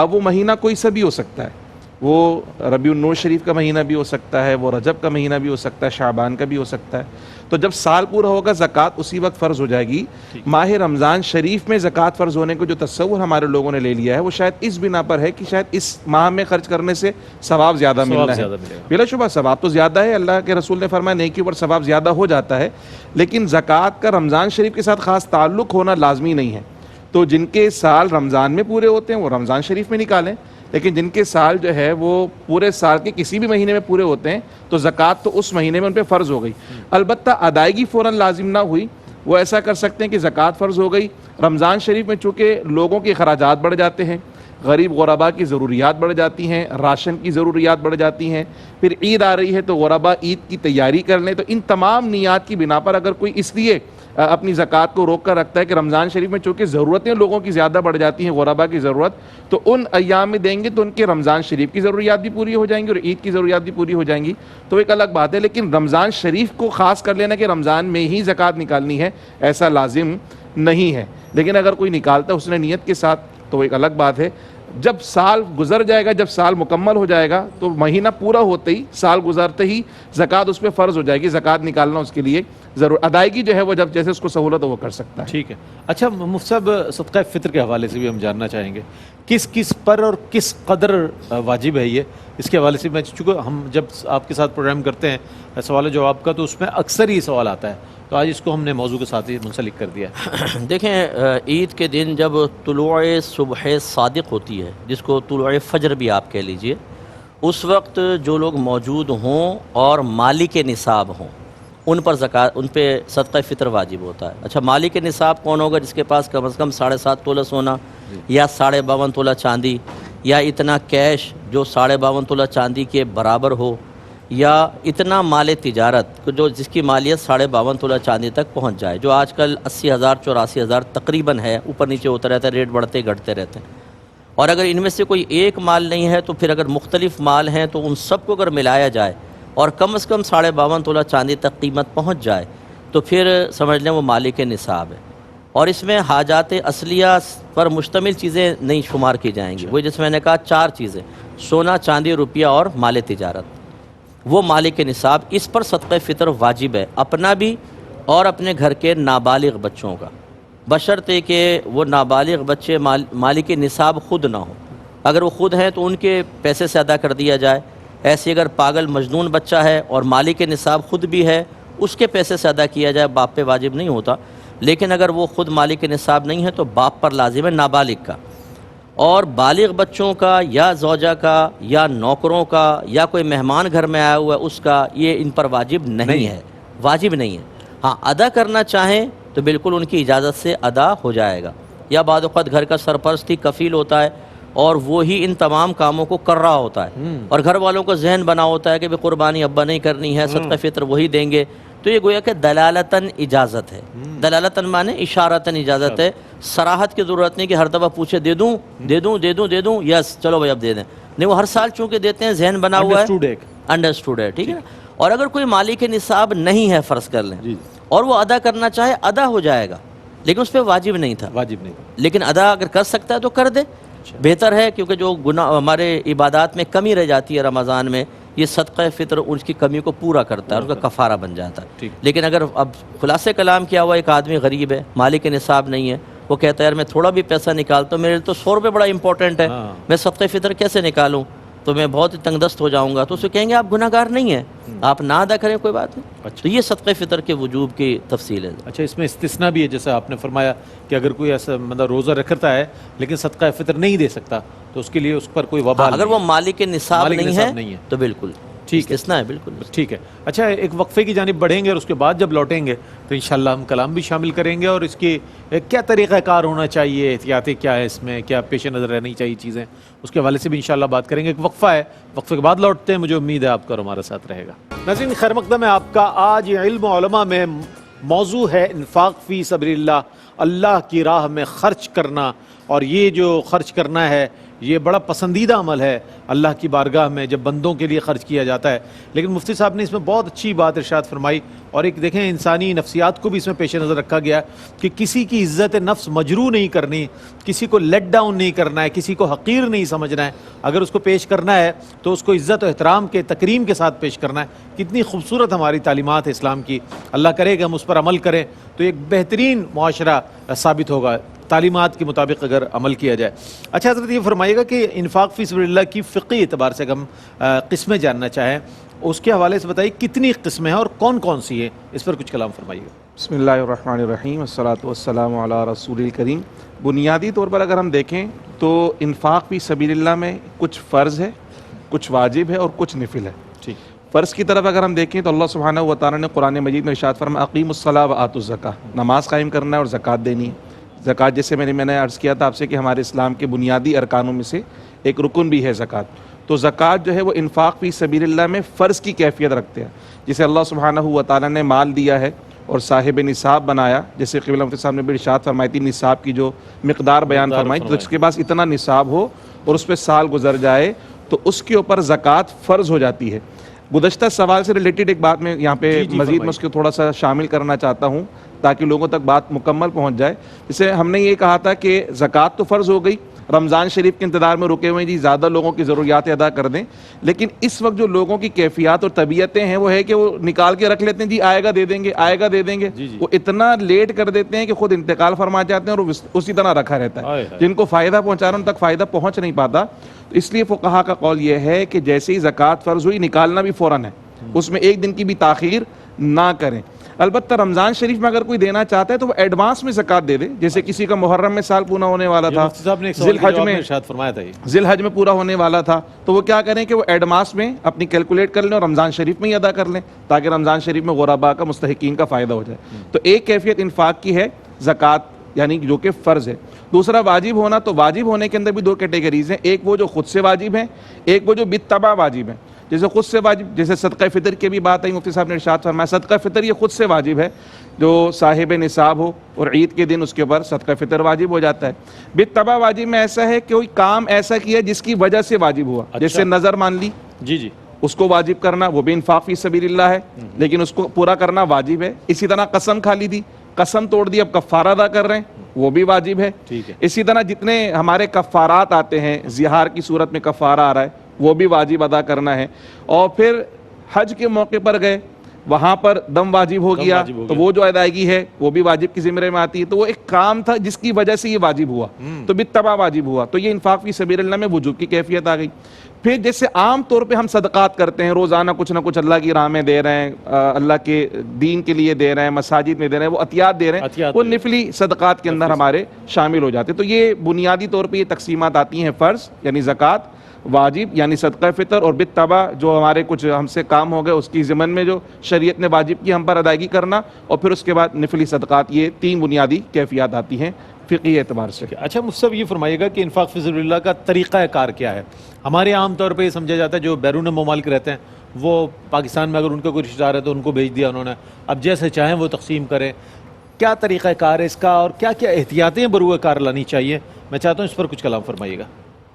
اب وہ مہینہ کوئی سا بھی ہو سکتا ہے، وہ ربیع النور شریف کا مہینہ بھی ہو سکتا ہے، وہ رجب کا مہینہ بھی ہو سکتا ہے، شعبان کا بھی ہو سکتا ہے. تو جب سال پورا ہوگا زکوٰۃ اسی وقت فرض ہو جائے گی. ماہ رمضان شریف میں زکوٰۃ فرض ہونے کو جو تصور ہمارے لوگوں نے لے لیا ہے وہ شاید اس بنا پر ہے کہ شاید اس ماہ میں خرچ کرنے سے ثواب زیادہ ملنا ہے. بلا شبہ ثواب تو زیادہ ہے، اللہ کے رسول نے فرمایا نیکی پر ثواب زیادہ ہو جاتا ہے، لیکن زکوٰۃ کا رمضان شریف کے ساتھ خاص تعلق ہونا لازمی نہیں ہے. تو جن کے سال رمضان میں پورے ہوتے ہیں وہ رمضان شریف میں نکالیں، لیکن جن کے سال جو ہے وہ پورے سال کے کسی بھی مہینے میں پورے ہوتے ہیں تو زکوٰۃ تو اس مہینے میں ان پہ فرض ہو گئی. البتہ ادائیگی فوراً لازم نہ ہوئی، وہ ایسا کر سکتے ہیں کہ زکوٰۃ فرض ہو گئی، رمضان شریف میں چونکہ لوگوں کے اخراجات بڑھ جاتے ہیں، غریب غربا کی ضروریات بڑھ جاتی ہیں، راشن کی ضروریات بڑھ جاتی ہیں، پھر عید آ رہی ہے تو غربا عید کی تیاری کر لیں. تو ان تمام نیات کی بنا پر اگر کوئی اس لیے اپنی زکوٰۃ کو روک کر رکھتا ہے کہ رمضان شریف میں چونکہ ضرورتیں لوگوں کی زیادہ بڑھ جاتی ہیں، غربا کی ضرورت، تو ان ایام میں دیں گے تو ان کے رمضان شریف کی ضروریات بھی پوری ہو جائیں گی اور عید کی ضروریات بھی پوری ہو جائیں گی، تو ایک الگ بات ہے. لیکن رمضان شریف کو خاص کر لینا کہ رمضان میں ہی زکوٰۃ نکالنی ہے ایسا لازم نہیں ہے. لیکن اگر کوئی نکالتا ہے اس نے نیت کے ساتھ تو ایک الگ بات ہے. جب سال گزر جائے گا، جب سال مکمل ہو جائے گا تو مہینہ پورا ہوتے ہی، سال گزرتے ہی زکوٰۃ اس پہ فرض ہو جائے گی. زکوٰۃ نکالنا اس کے لیے ضرور، ادائیگی جو ہے وہ جب جیسے اس کو سہولت ہو وہ کر سکتا ہے. ٹھیک ہے. اچھا مفتی صاحب، صدقہ فطر کے حوالے سے بھی ہم جاننا چاہیں گے کس کس پر اور کس قدر واجب ہے یہ، اس کے حوالے سے میں چونکہ ہم جب آپ کے ساتھ پروگرام کرتے ہیں سوال و جواب کا تو اس میں اکثر یہ سوال آتا ہے، تو آج اس کو ہم نے موضوع کے ساتھ ہی منسلک کر دیا. دیکھیں عید کے دن جب طلوع صبح صادق ہوتی ہے، جس کو طلوع فجر بھی آپ کہہ لیجئے، اس وقت جو لوگ موجود ہوں اور مالک نصاب ہوں ان پر زکوٰۃ، ان پہ صدقہ فطر واجب ہوتا ہے. اچھا مالک نصاب کون ہوگا؟ جس کے پاس کم از کم 7.5 تولہ سونا یا 52.5 تولہ چاندی یا اتنا کیش جو 52.5 تولہ چاندی کے برابر ہو، یا اتنا مال تجارت جو جس کی مالیت 52.5 تولہ چاندی تک پہنچ جائے، جو آج کل 80,000 84,000 تقریباً ہے، اوپر نیچے ہوتا رہتا ہے، ریٹ بڑھتے گھٹتے رہتے ہیں. اور اگر ان میں سے کوئی ایک مال نہیں ہے تو پھر اگر مختلف مال ہیں تو ان سب کو اگر ملایا جائے اور کم از کم 52.5 تولہ چاندی تک قیمت پہنچ جائے تو پھر سمجھ لیں وہ مالک نصاب ہے. اور اس میں حاجات اصلیہ پر مشتمل چیزیں نہیں شمار کی جائیں گی. وہ جس میں نے کہا 4 چیزیں، سونا، چاندی، روپیہ اور مال تجارت، وہ مالک نصاب. اس پر صدقہ فطر واجب ہے، اپنا بھی اور اپنے گھر کے نابالغ بچوں کا، بشرطے کہ وہ نابالغ بچے مالک نصاب خود نہ ہوں. اگر وہ خود ہیں تو ان کے پیسے سے ادا کر دیا جائے. ایسے اگر پاگل مجنون بچہ ہے اور مالک نصاب خود بھی ہے، اس کے پیسے سے ادا کیا جائے، باپ پہ واجب نہیں ہوتا. لیکن اگر وہ خود مالک نصاب نہیں ہے تو باپ پر لازم ہے نابالغ کا. اور بالغ بچوں کا یا زوجہ کا یا نوکروں کا یا کوئی مہمان گھر میں آیا ہوا ہے اس کا، یہ ان پر واجب نہیں ہے، واجب نہیں ہے. ہاں ادا کرنا چاہیں تو بالکل ان کی اجازت سے ادا ہو جائے گا. یا بعض اوقات گھر کا سرپرست ہی کفیل ہوتا ہے اور وہی ان تمام کاموں کو کر رہا ہوتا ہے، اور گھر والوں کو ذہن بنا ہوتا ہے کہ قربانی ابا نہیں کرنی ہے، صدقہ فطر وہی دیں گے. تو یہ گویا کہ دلالتاً اجازت ہے. دلالتاً معنی اشارتاً اجازت ہے. صراحت کی ضرورت نہیں کہ ہر دفعہ پوچھے دے دوں دے دوں دے دوں دے دوں، یس چلو بھائی اب دے دیں. نہیں، وہ ہر سال چونکہ دیتے ہیں، ذہن بنا ہوا ہے، انڈرسٹوڈ ہے. ٹھیک ہے نا. اور اگر کوئی مالک نصاب نہیں ہے فرض کر لیں اور وہ ادا کرنا چاہے، ادا ہو جائے گا، لیکن اس پہ واجب نہیں تھا. لیکن ادا اگر کر سکتا ہے تو کر دے، بہتر ہے. کیونکہ جو گناہ ہمارے عبادات میں کمی رہ جاتی ہے رمضان میں، یہ صدقہ فطر اس کی کمی کو پورا کرتا ہے، اس کا کفارہ بن جاتا ہے. لیکن اگر اب خلاصے کلام کیا ہوا، ایک آدمی غریب ہے، مالک نصاب نہیں ہے، وہ کہتا ہے یار میں تھوڑا بھی پیسہ نکالتا ہوں، میرے لیے تو 100 روپے بڑا امپورٹنٹ ہے، میں صدقہ فطر کیسے نکالوں، تو میں بہت تنگ دست ہو جاؤں گا. تو اسے کہیں گے آپ گناہ گار نہیں ہیں، آپ نہ ادا کریں، کوئی بات نہیں. تو یہ صدقہ فطر کے وجوب کی تفصیل ہے. اچھا، اس میں استثناء بھی ہے، جیسے آپ نے فرمایا کہ اگر کوئی ایسا مطلب روزہ رکھتا ہے لیکن صدقہ فطر نہیں دے سکتا تو اس کے لیے اس پر کوئی وبال اگر وہ مالک نصاب نہیں ہے تو بالکل ٹھیک ہے، بالکل ٹھیک ہے. اچھا، ایک وقفے کی جانب بڑھیں گے اور اس کے بعد جب لوٹیں گے تو انشاءاللہ ہم کلام بھی شامل کریں گے اور اس کی کیا طریقہ کار ہونا چاہیے، احتیاطیں کیا ہے اس میں، کیا پیش نظر رہنی چاہیے چیزیں، اس کے حوالے سے بھی انشاءاللہ بات کریں گے. ایک وقفہ ہے، وقفے کے بعد لوٹتے ہیں. مجھے امید ہے آپ کا اور ہمارے ساتھ رہے گا. ناظرین، خیر مقدم ہے آپ کا. آج علم و علماء میں موضوع ہے انفاق فی سبیل اللہ، اللہ کی راہ میں خرچ کرنا. اور یہ جو خرچ کرنا ہے یہ بڑا پسندیدہ عمل ہے اللہ کی بارگاہ میں جب بندوں کے لیے خرچ کیا جاتا ہے. لیکن مفتی صاحب نے اس میں بہت اچھی بات ارشاد فرمائی, اور ایک دیکھیں انسانی نفسیات کو بھی اس میں پیش نظر رکھا گیا کہ کسی کی عزت نفس مجروح نہیں کرنی, کسی کو لیٹ ڈاؤن نہیں کرنا ہے, کسی کو حقیر نہیں سمجھنا ہے. اگر اس کو پیش کرنا ہے تو اس کو عزت و احترام کے تکریم کے ساتھ پیش کرنا ہے. کتنی خوبصورت ہماری تعلیمات ہے اسلام کی. اللہ کرے کہ ہم اس پر عمل کریں تو ایک بہترین معاشرہ ثابت ہوگا تعلیمات کے مطابق اگر عمل کیا جائے. اچھا حضرت یہ فرمائیے گا کہ انفاق فی سبیل اللہ کی فقہی اعتبار سے اگر ہم قسمیں جاننا چاہیں اس کے حوالے سے بتائیے کتنی قسمیں ہیں اور کون کون سی ہیں, اس پر کچھ کلام فرمائیے گا. بسم اللہ الرحمن الرحیم والصلاۃ والسلام علی رسول الکریم. بنیادی طور پر اگر ہم دیکھیں تو انفاق فی سبیل اللہ میں کچھ فرض ہے, کچھ واجب ہے اور کچھ نفل ہے. ٹھیک. فرض کی طرف اگر ہم دیکھیں تو اللہ سبحانہ و تعالیٰ نے قرآن مجید میں ارشاد فرمایا اقیموا الصلاۃ وآتوا الزکاۃ, نماز قائم کرنا ہے اور زکوٰۃ دینی ہے. زکوٰۃ جیسے میں نے عرض کیا تھا آپ سے کہ ہمارے اسلام کے بنیادی ارکانوں میں سے ایک رکن بھی ہے زکوٰۃ. تو زکوٰۃ جو ہے وہ انفاق فی سبیل اللہ میں فرض کی کیفیت رکھتے ہیں. جسے اللہ سبحانہ و تعالیٰ نے مال دیا ہے اور صاحب نصاب بنایا, جیسے قبلہ مفتی صاحب نے بھی ارشاد فرمائی تھی نصاب کی جو مقدار بیان فرمائی, تو اس کے پاس اتنا نصاب ہو اور اس پہ سال گزر جائے تو اس کے اوپر زکوٰۃ فرض ہو جاتی ہے. گزشتہ سوال سے ریلیٹڈ ایک بات میں یہاں پہ مزید میں اس کو تھوڑا سا شامل کرنا چاہتا ہوں تاکہ لوگوں تک بات مکمل پہنچ جائے. جسے ہم نے یہ کہا تھا کہ زکوٰۃ تو فرض ہو گئی, رمضان شریف کے انتظار میں رکے ہوئے ہیں جی زیادہ لوگوں کی ضروریات ادا کر دیں, لیکن اس وقت جو لوگوں کی کیفیات اور طبیعتیں ہیں وہ ہے کہ وہ نکال کے رکھ لیتے ہیں جی آئے گا دے دیں گے, آئے گا دے دیں گے. وہ اتنا لیٹ کر دیتے ہیں کہ خود انتقال فرما جاتے ہیں اور اسی طرح رکھا رہتا ہے. جن کو فائدہ پہنچا رہا ان تک فائدہ پہنچ نہیں پاتا. تو اس لیے فقہا کا قول یہ ہے کہ جیسے ہی زکوٰۃ فرض ہوئی نکالنا بھی فوراً ہے, اس میں ایک دن کی بھی تاخیر نہ کریں. البتہ رمضان شریف میں اگر کوئی دینا چاہتا ہے تو وہ ایڈوانس میں زکوٰۃ دے دے. جیسے کسی کا محرم میں سال پورا ہونے والا تھا, ذی الحج میں پورا ہونے والا تھا, تو وہ کیا کریں کہ وہ ایڈوانس میں اپنی کیلکولیٹ کر لیں اور رمضان شریف میں ہی ادا کر لیں تاکہ رمضان شریف میں غرباء کا مستحقین کا فائدہ ہو جائے. تو ایک کیفیت انفاق کی ہے زکوٰۃ یعنی جو کہ فرض ہے. دوسرا واجب ہونا, تو واجب ہونے کے اندر بھی دو کیٹیگریز ہیں, ایک وہ جو خود سے واجب ہیں, ایک وہ جو بالتبع واجب ہیں. جیسے خود سے واجب, جیسے صدقہ فطر کی بھی بات ہے, مفتی صاحب نے ارشاد فرمایا صدقہ فطر یہ خود سے واجب ہے, جو صاحب نصاب ہو اور عید کے دن اس کے اوپر صدقہ فطر واجب ہو جاتا ہے. بالتبع واجب میں ایسا ہے کہ کوئی کام ایسا کیا جس کی وجہ سے واجب ہوا, جیسے نظر مان لی, اس کو واجب کرنا, وہ بھی انفاق فی سبیل اللہ ہے لیکن اس کو پورا کرنا واجب ہے. اسی طرح قسم کھا لی تھی, قسم توڑ دی, اب کفارہ ادا کر رہے ہیں, وہ بھی واجب ہے. اسی طرح جتنے ہمارے کفارات آتے ہیں, زہار کی صورت میں کفارہ آ رہا ہے, وہ بھی واجب ادا کرنا ہے. اور پھر حج کے موقع پر گئے, وہاں پر دم واجب ہو گیا, تو وہ جو ادائیگی ہے وہ بھی واجب کی زمرے میں آتی ہے. تو وہ ایک کام تھا جس کی وجہ سے یہ واجب ہوا, تو بالتبع واجب ہوا, تو یہ انفاق فی سبیل اللہ میں وجوب کی کیفیت آ گئی. پھر جیسے عام طور پہ ہم صدقات کرتے ہیں, روزانہ کچھ نہ کچھ اللہ کی راہ میں دے رہے ہیں, اللہ کے دین کے لیے دے رہے ہیں, مساجد میں دے رہے ہیں, وہ عطیات دے رہے ہیں, وہ نفلی صدقات کے اندر ہمارے شامل ہو جاتے ہیں. تو یہ بنیادی طور پہ یہ تقسیمات آتی ہیں, فرض یعنی زکوٰۃ, واجب یعنی صدقہ فطر, اور بالتبع جو ہمارے کچھ ہم سے کام ہو گئے اس کی ضمن میں جو شریعت نے واجب کی ہم پر ادائیگی کرنا, اور پھر اس کے بعد نفلی صدقات. یہ تین بنیادی کیفیات آتی ہیں فقہی اعتبار سے. اچھا مفتی صاحب یہ فرمائیے گا کہ انفاق فی سبیل اللہ کا طریقہ کار کیا ہے؟ ہمارے عام طور پہ یہ سمجھا جاتا ہے جو بیرون ممالک رہتے ہیں وہ پاکستان میں اگر ان کا کوئی رشتہ دار ہے تو ان کو بھیج دیا انہوں نے, اب جیسے چاہیں وہ تقسیم کریں. کیا طریقہ کار ہے اس کا اور کیا کیا احتیاطیں بروئے کار لانی چاہیے؟ میں چاہتا ہوں اس پر کچھ کلام فرمائیے گا.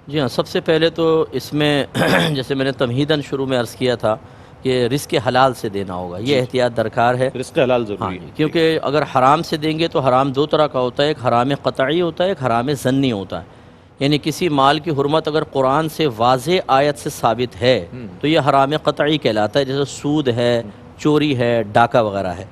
جی ہاں, سب سے پہلے تو اس میں جیسے میں نے تمہیداً شروع میں عرض کیا تھا کہ رزق حلال سے دینا ہوگا, یہ احتیاط درکار ہے. رزق حلال ضروری ہے, کیونکہ اگر حرام سے دیں گے تو حرام دو طرح کا ہوتا ہے, ایک حرام قطعی ہوتا ہے, ایک حرام ظنی ہوتا ہے. یعنی کسی مال کی حرمت اگر قرآن سے واضح آیت سے ثابت ہے تو یہ حرام قطعی کہلاتا ہے, جیسے سود ہے, چوری ہے, ڈاکہ وغیرہ ہے.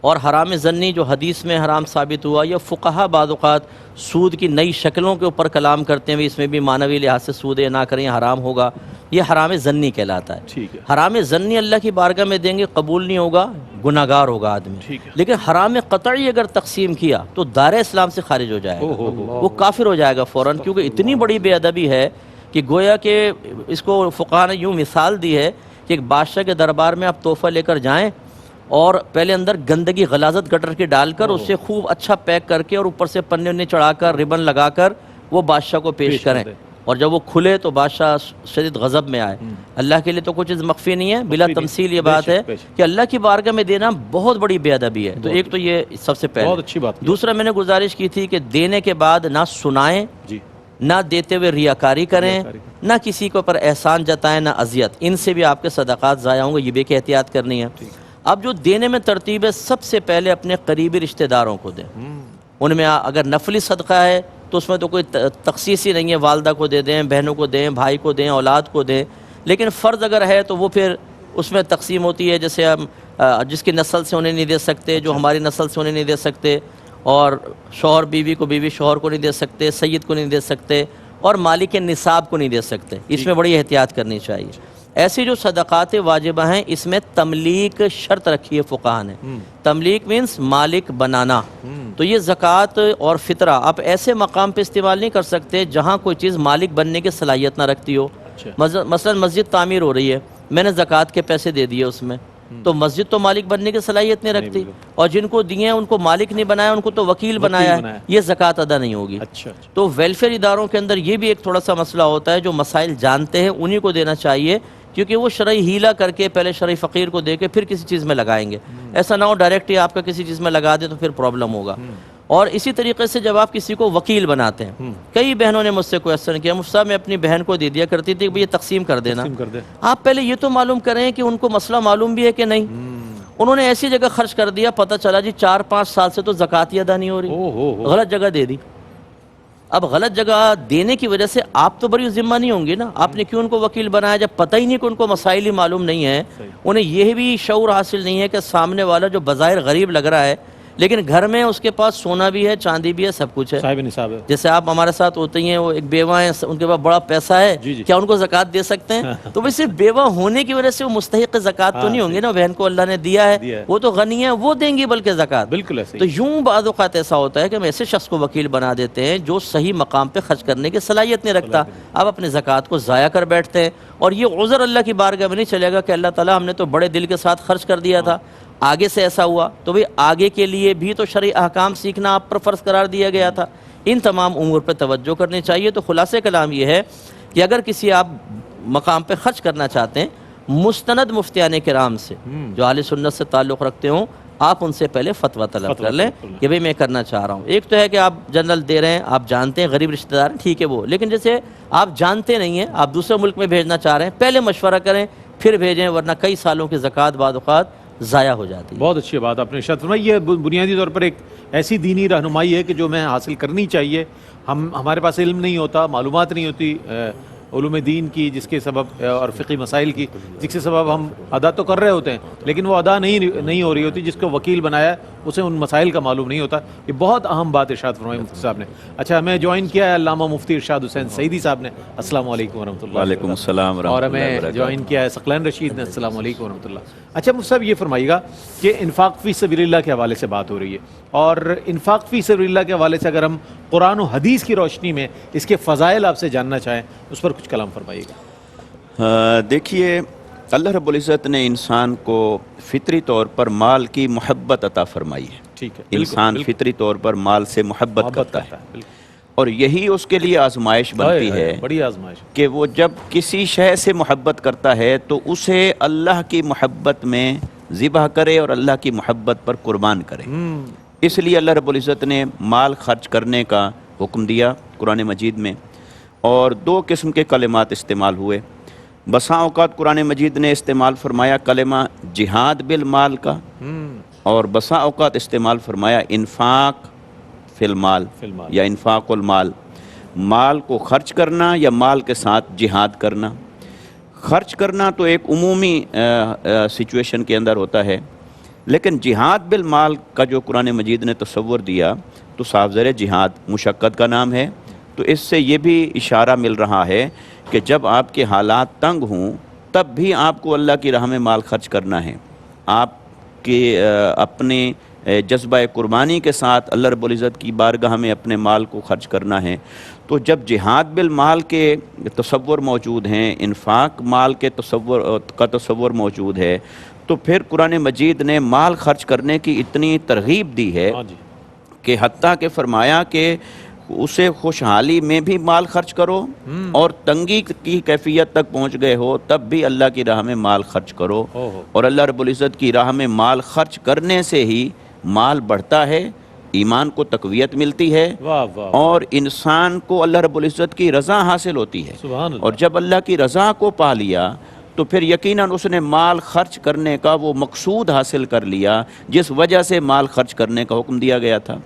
اور حرام ظنی جو حدیث میں حرام ثابت ہوا, یا فقہا بعض اوقات سود کی نئی شکلوں کے اوپر کلام کرتے ہیں, اس میں بھی معنوی لحاظ سے سود نہ کریں حرام ہوگا, یہ حرام ظنی کہلاتا ہے. حرام ظنی اللہ کی بارگاہ میں دیں گے قبول نہیں ہوگا, گناہ گار ہوگا آدمی. لیکن حرام قطعی اگر تقسیم کیا تو دار اسلام سے خارج ہو جائے گا, وہ کافر ہو جائے گا فوراً, کیونکہ اتنی بڑی بے ادبی ہے کہ گویا کہ اس کو فقہا نے یوں مثال دی ہے کہ ایک بادشاہ کے دربار میں آپ تحفہ لے کر جائیں اور پہلے اندر گندگی غلاظت گٹر کے ڈال کر اسے خوب اچھا پیک کر کے اور اوپر سے پنے انہیں چڑھا کر ربن لگا کر وہ بادشاہ کو پیش کریں, اور جب وہ کھلے تو بادشاہ شدید غضب میں آئے. اللہ کے لیے تو کچھ چیز مخفی نہیں ہے, بلا تمثیل یہ بات ہے کہ اللہ کی بارگاہ میں دینا بہت بڑی بے ادبی ہے. تو ایک تو یہ سب سے پہلے. بہت اچھی بات. دوسرا میں نے گزارش کی تھی کہ دینے کے بعد نہ سنائیں نہ دیتے ہوئے ریاکاری کریں، نہ کسی کے اوپر احسان جتائیں، نہ اذیت، ان سے بھی آپ کے صدقات ضائع ہوں گے، یہ بھی کہ احتیاط کرنی ہے۔ اب جو دینے میں ترتیب ہے، سب سے پہلے اپنے قریبی رشتہ داروں کو دیں، ان میں اگر نفلی صدقہ ہے تو اس میں تو کوئی تخصیص ہی نہیں ہے، والدہ کو دے دیں، بہنوں کو دیں، بھائی کو دیں، اولاد کو دیں، لیکن فرض اگر ہے تو وہ پھر اس میں تقسیم ہوتی ہے، جیسے ہم جس کی نسل سے انہیں نہیں دے سکتے، جو ہماری نسل سے انہیں نہیں دے سکتے، اور شوہر بیوی کو، بیوی شوہر کو نہیں دے سکتے، سید کو نہیں دے سکتے، اور مالک نصاب کو نہیں دے سکتے، اس میں بڑی احتیاط کرنی چاہیے۔ ایسی جو صدقات واجبہ ہیں اس میں تملیک شرط رکھی ہے فقہا نے، تملیک مینس مالک بنانا، تو یہ زکوٰۃ اور فطرہ آپ ایسے مقام پہ استعمال نہیں کر سکتے جہاں کوئی چیز مالک بننے کی صلاحیت نہ رکھتی ہو۔ مثلا مسجد تعمیر ہو رہی ہے، میں نے زکوٰۃ کے پیسے دے دیے اس میں، تو مسجد تو مالک بننے کی صلاحیت نہیں رکھتی، اور جن کو دیے ہیں ان کو مالک نہیں بنایا، ان کو تو وکیل بنایا ہے، یہ زکوٰۃ ادا نہیں ہوگی۔ تو ویلفیئر اداروں کے اندر یہ بھی ایک تھوڑا سا مسئلہ ہوتا ہے، جو مسائل جانتے ہیں انہی کو دینا چاہیے، کیونکہ وہ شرعی ہیلا کر کے پہلے شرعی فقیر کو دے کے پھر کسی چیز میں لگائیں گے، ایسا نہ ہو ڈائریکٹ ہی آپ کا کسی چیز میں لگا دے تو پھر پرابلم ہوگا۔ اور اسی طریقے سے جب آپ کسی کو وکیل بناتے ہیں، کئی بہنوں نے مجھ سے کوئسچن کیا، مفتی صاحب میں اپنی بہن کو دے دیا کرتی تھی کہ یہ تقسیم کر دینا، آپ پہلے یہ تو معلوم کریں کہ ان کو مسئلہ معلوم بھی ہے کہ نہیں، انہوں نے ایسی جگہ خرچ کر دیا، پتہ چلا جی 4-5 سال سے تو زکوٰۃ ہی ادا نہیں ہو رہی، غلط جگہ دے دی۔ اب غلط جگہ دینے کی وجہ سے آپ تو بڑی ذمہ نہیں ہوں گے نا، آپ نے کیوں ان کو وکیل بنایا جب پتہ ہی نہیں کہ ان کو مسائل ہی معلوم نہیں ہے، انہیں یہ بھی شعور حاصل نہیں ہے کہ سامنے والا جو بظاہر غریب لگ رہا ہے لیکن گھر میں اس کے پاس سونا بھی ہے، چاندی بھی ہے، سب کچھ ہے، صاحب نصاب ہے۔ جیسے آپ ہمارے ساتھ ہوتے ہیں، وہ ایک بیوہ ہیں، ان کے پاس بڑا پیسہ ہے، کیا ان کو زکوٰۃ دے سکتے ہیں؟ تو صرف بیوہ ہونے کی وجہ سے وہ مستحق زکوٰۃ تو نہیں ہوں گے نا، بہن کو اللہ نے دیا ہے، وہ تو غنی ہے، وہ دیں گی بلکہ زکوٰۃ۔ بالکل ایسے تو یوں بعض اوقات ایسا ہوتا ہے کہ ہم ایسے شخص کو وکیل بنا دیتے ہیں جو صحیح مقام پہ خرچ کرنے کی صلاحیت نہیں رکھتا، اب اپنے زکوٰۃ کو ضائع کر بیٹھتے ہیں، اور یہ عذر اللہ کی بارگاہ میں نہیں چلے گا کہ اللہ تعالیٰ ہم نے تو بڑے دل کے ساتھ خرچ کر دیا تھا، آگے سے ایسا ہوا، تو بھئی آگے کے لیے بھی تو شرعی احکام سیکھنا آپ پر فرض قرار دیا گیا تھا، ان تمام امور پہ توجہ کرنی چاہیے۔ تو خلاصہ کلام یہ ہے کہ اگر کسی آپ مقام پہ خرچ کرنا چاہتے ہیں، مستند مفتیان کرام سے جو اہل سنت سے تعلق رکھتے ہوں، آپ ان سے پہلے فتویٰ طلب کر لیں کہ بھئی میں کرنا چاہ رہا ہوں۔ ایک تو ہے کہ آپ جنرل دے رہے ہیں، آپ جانتے ہیں غریب رشتہ دار ہیں، ٹھیک ہے وہ، لیکن جیسے آپ جانتے نہیں ہیں، آپ دوسرے ملک میں بھیجنا چاہ رہے ہیں، پہلے مشورہ کریں پھر بھیجیں، ورنہ کئی سالوں کی زکوٰۃ بعض اوقات ضائع ہو جاتی ہے۔ بہت اچھی بات آپ نے ارشاد فرمائی، یہ بنیادی طور پر ایک ایسی دینی رہنمائی ہے کہ جو ہمیں حاصل کرنی چاہیے۔ ہمارے پاس علم نہیں ہوتا، معلومات نہیں ہوتی علوم دین کی، جس کے سبب اور فقہی مسائل کی، جس کے سبب ہم ادا تو کر رہے ہوتے ہیں لیکن وہ ادا نہیں ہو رہی ہوتی، جس کو وکیل بنایا اسے ان مسائل کا معلوم نہیں ہوتا۔ یہ بہت اہم بات ارشاد فرمائی مفتی صاحب نے۔ اچھا، ہمیں جوائن کیا ہے علامہ مفتی ارشاد حسین سعیدی صاحب نے، السلام علیکم ورحمۃ اللہ۔ وعلیکم السلام ورحمۃ اللہ۔ اور ہمیں جوائن کیا ہے ثقلین رشید نے، السلام علیکم ورحمۃ اللہ۔ اچھا مفتی صاحب یہ فرمائیے گا کہ انفاق فی سبیل اللہ کے حوالے سے بات ہو رہی ہے، اور انفاق فی سبیل اللہ کے حوالے سے اگر ہم قرآن و حدیث کی روشنی میں اس کے فضائل آپ سے جاننا چاہیں، اس پر کچھ کلام فرمائیے گا۔ دیکھیے، اللہ رب العزت نے انسان کو فطری طور پر مال کی محبت عطا فرمائی ہے۔ ٹھیک ہے، انسان فطری طور پر مال سے محبت کرتا ہے، اور یہی اس کے لیے آزمائش بنتی ہے، بڑی آزمائش کہ وہ جب کسی شے سے محبت کرتا ہے تو اسے اللہ کی محبت میں ذبح کرے اور اللہ کی محبت پر قربان کرے۔ اس لیے اللہ رب العزت نے مال خرچ کرنے کا حکم دیا قرآن مجید میں، اور 2 قسم کے کلمات استعمال ہوئے۔ بسا اوقات قرآن مجید نے استعمال فرمایا کلمہ جہاد بالمال کا، اور بسا اوقات استعمال فرمایا انفاق فی المال یا انفاق المال، مال کو خرچ کرنا یا مال کے ساتھ جہاد کرنا۔ خرچ کرنا تو ایک عمومی سچویشن کے اندر ہوتا ہے، لیکن جہاد بالمال کا جو قرآن مجید نے تصور دیا تو صاف ظاہر جہاد مشقت کا نام ہے۔ تو اس سے یہ بھی اشارہ مل رہا ہے کہ جب آپ کے حالات تنگ ہوں تب بھی آپ کو اللہ کی راہ میں مال خرچ کرنا ہے، آپ کے اپنے جذبہ قربانی کے ساتھ اللہ رب العزت کی بارگاہ میں اپنے مال کو خرچ کرنا ہے۔ تو جب جہاد بالمال کے تصور موجود ہیں، انفاق مال کے تصور موجود ہے، تو پھر قرآن مجید نے مال خرچ کرنے کی اتنی ترغیب دی ہے کہ حتیٰ کہ فرمایا کہ اسے خوشحالی میں بھی مال خرچ کرو، اور تنگی کی کیفیت تک پہنچ گئے ہو تب بھی اللہ کی راہ میں مال خرچ کرو، اور اللہ رب العزت کی راہ میں مال خرچ کرنے سے ہی مال بڑھتا ہے، ایمان کو تقویت ملتی ہے واہ واہ اور انسان کو اللہ رب العزت کی رضا حاصل ہوتی ہے. سبحان اللہ. اور جب اللہ کی رضا کو پا لیا تو پھر یقیناً اس نے مال خرچ کرنے کا وہ مقصود حاصل کر لیا جس وجہ سے مال خرچ کرنے کا حکم دیا گیا تھا.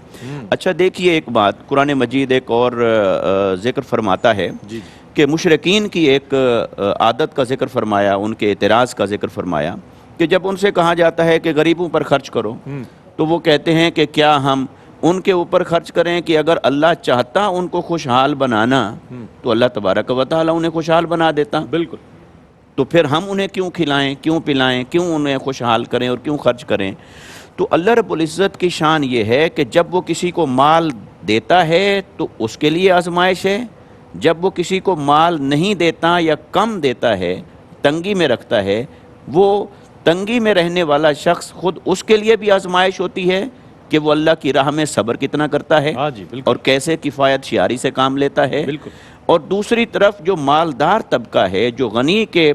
اچھا دیکھیے ایک بات، قرآن مجید ایک اور ذکر فرماتا ہے جی کہ مشرکین کی ایک عادت کا ذکر فرمایا، ان کے اعتراض کا ذکر فرمایا کہ جب ان سے کہا جاتا ہے کہ غریبوں پر خرچ کرو تو وہ کہتے ہیں کہ کیا ہم ان کے اوپر خرچ کریں کہ اگر اللہ چاہتا ان کو خوشحال بنانا تو اللہ تبارک و تعالیٰ انہیں خوشحال بنا دیتا، بالکل. تو پھر ہم انہیں کیوں کھلائیں، کیوں پلائیں، کیوں انہیں خوشحال کریں اور کیوں خرچ کریں. تو اللہ رب العزت کی شان یہ ہے کہ جب وہ کسی کو مال دیتا ہے تو اس کے لیے آزمائش ہے، جب وہ کسی کو مال نہیں دیتا یا کم دیتا ہے، تنگی میں رکھتا ہے، وہ تنگی میں رہنے والا شخص خود اس کے لیے بھی آزمائش ہوتی ہے کہ وہ اللہ کی راہ میں صبر کتنا کرتا ہے ہاں جی بالکل اور کیسے کفایت شیاری سے کام لیتا ہے. بالکل. اور دوسری طرف جو مالدار طبقہ ہے، جو غنی کے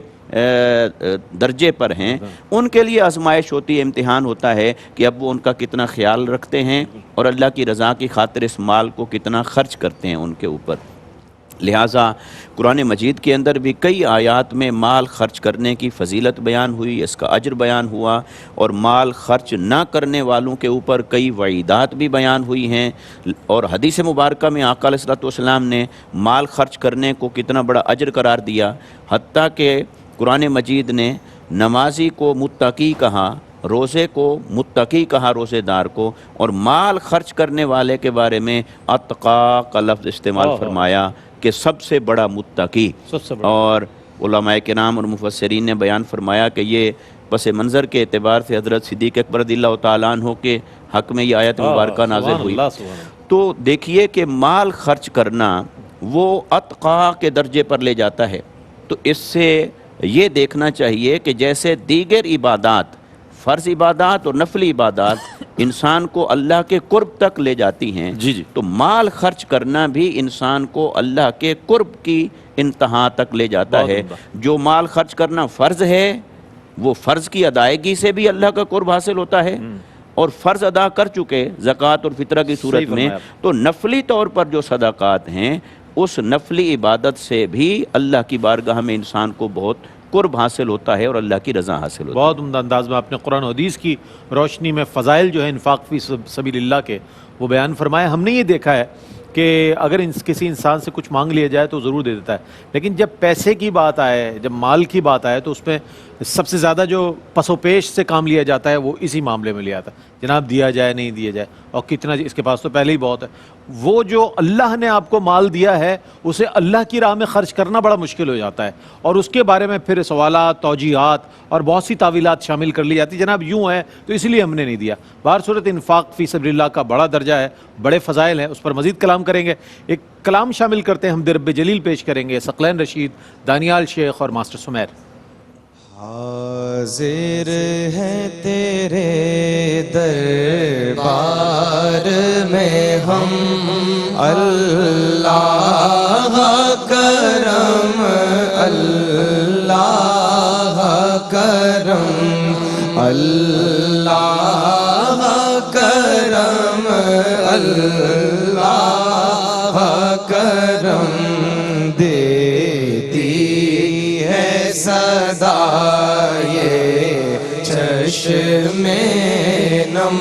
درجے پر ہیں، ان کے لیے آزمائش ہوتی ہے، امتحان ہوتا ہے کہ اب وہ ان کا کتنا خیال رکھتے ہیں اور اللہ کی رضا کی خاطر اس مال کو کتنا خرچ کرتے ہیں ان کے اوپر. لہٰذا قرآن مجید کے اندر بھی کئی آیات میں مال خرچ کرنے کی فضیلت بیان ہوئی، اس کا اجر بیان ہوا، اور مال خرچ نہ کرنے والوں کے اوپر کئی وعیدات بھی بیان ہوئی ہیں. اور حدیث مبارکہ میں آقا علیہ الصلوۃ والسلام نے مال خرچ کرنے کو کتنا بڑا اجر قرار دیا، حتیٰ کہ قرآن مجید نے نمازی کو متقی کہا، روزے کو متقی کہا، روزے دار کو، اور مال خرچ کرنے والے کے بارے میں اتقا کا لفظ استعمال فرمایا کہ سب سے بڑا متقی. سب سے بڑا. اور علماء کرام اور مفسرین نے بیان فرمایا کہ یہ پس منظر کے اعتبار سے حضرت صدیق اکبر رضی اللہ تعالیٰ عنہ کے حق میں یہ آیت مبارکہ نازل ہوئی. تو دیکھیے کہ مال خرچ کرنا وہ اتقا کے درجے پر لے جاتا ہے. تو اس سے یہ دیکھنا چاہیے کہ جیسے دیگر عبادات، فرض عبادات اور نفلی عبادات انسان کو اللہ کے قرب تک لے جاتی ہیں، جی جی تو مال خرچ کرنا بھی انسان کو اللہ کے قرب کی انتہا تک لے جاتا ہے. جو مال خرچ کرنا فرض ہے وہ فرض کی ادائیگی سے بھی اللہ کا قرب حاصل ہوتا ہے، اور فرض ادا کر چکے زکوٰۃ اور فطرہ کی صورت میں، تو نفلی طور پر جو صدقات ہیں اس نفلی عبادت سے بھی اللہ کی بارگاہ میں انسان کو بہت قرب حاصل ہوتا ہے اور اللہ کی رضا حاصل ہوتی ہے. بہت عمدہ انداز میں آپ نے قرآن و حدیث کی روشنی میں فضائل جو ہے انفاق فی سبیل اللہ کے وہ بیان فرمائے. ہم نے یہ دیکھا ہے کہ اگر کسی انسان سے کچھ مانگ لیا جائے تو ضرور دے دیتا ہے، لیکن جب پیسے کی بات آئے، جب مال کی بات آئے تو اس میں سب سے زیادہ جو پس و پیش سے کام لیا جاتا ہے وہ اسی معاملے میں لیا جاتا ہے. جناب دیا جائے نہیں دیا جائے، اور کتنا اس کے پاس تو پہلے ہی بہت ہے. وہ جو اللہ نے آپ کو مال دیا ہے اسے اللہ کی راہ میں خرچ کرنا بڑا مشکل ہو جاتا ہے، اور اس کے بارے میں پھر سوالات، توجیہات اور بہت سی تعویلات شامل کر لی جاتی. جناب یوں ہے تو اس لیے ہم نے نہیں دیا. بہر صورت انفاق فی سبیل اللہ کا بڑا درجہ ہے، بڑے فضائل ہیں، اس پر مزید کلام کریں گے. ایک کلام شامل کرتے ہیں، ہم رب جلیل پیش کریں گے، ثقلین رشید، دانیال شیخ اور ماسٹر سمیر. حاضر ہے تیرے دربار میں ہم، اللہ کرم، اللہ کرم، اللہ کرم، اللہ کرم. دیتی ہے صدا یہ چشم نم،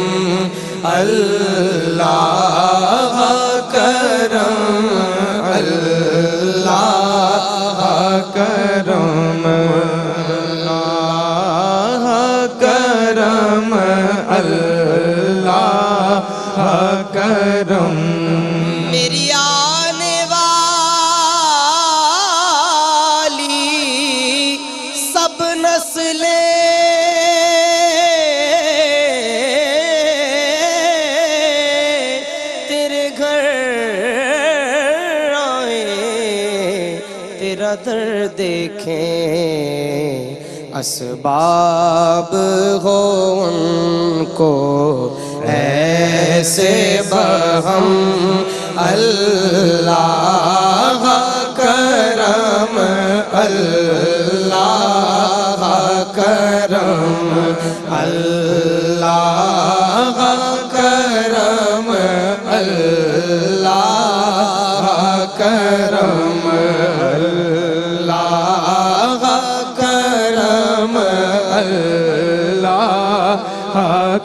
اللہ کرم، اللہ کرم، اللہ کرم، اللہ کرم. میری آنے والی سب نسلیں تیرے گھر آئیں، تیرا در دیکھیں. اسباب ہو ان کو ایسے بہم، اللہ کرم، اللہ کرم، اللہ کرم، کرم اللہ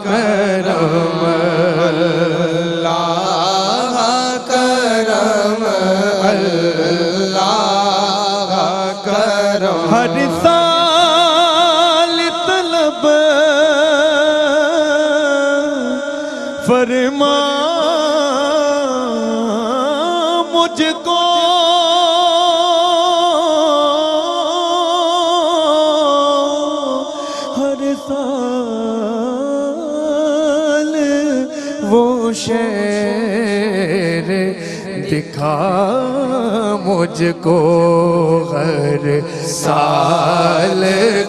کرم اللہ کرم اللہ کرم ہر سال طلب فرما مجھ کو ہر سال وہ شعر دکھا مجھ کو ہر سال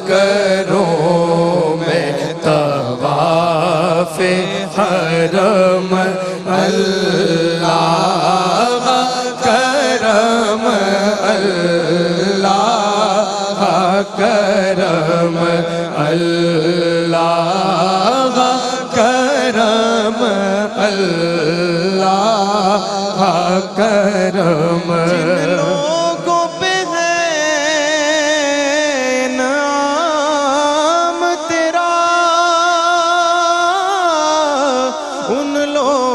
کروں میں طواف حرم اللہ کرم اللہ کرم اللہ کرم اللہ کرم جن لوگوں پہ ہے نام تیرا ان لوگوں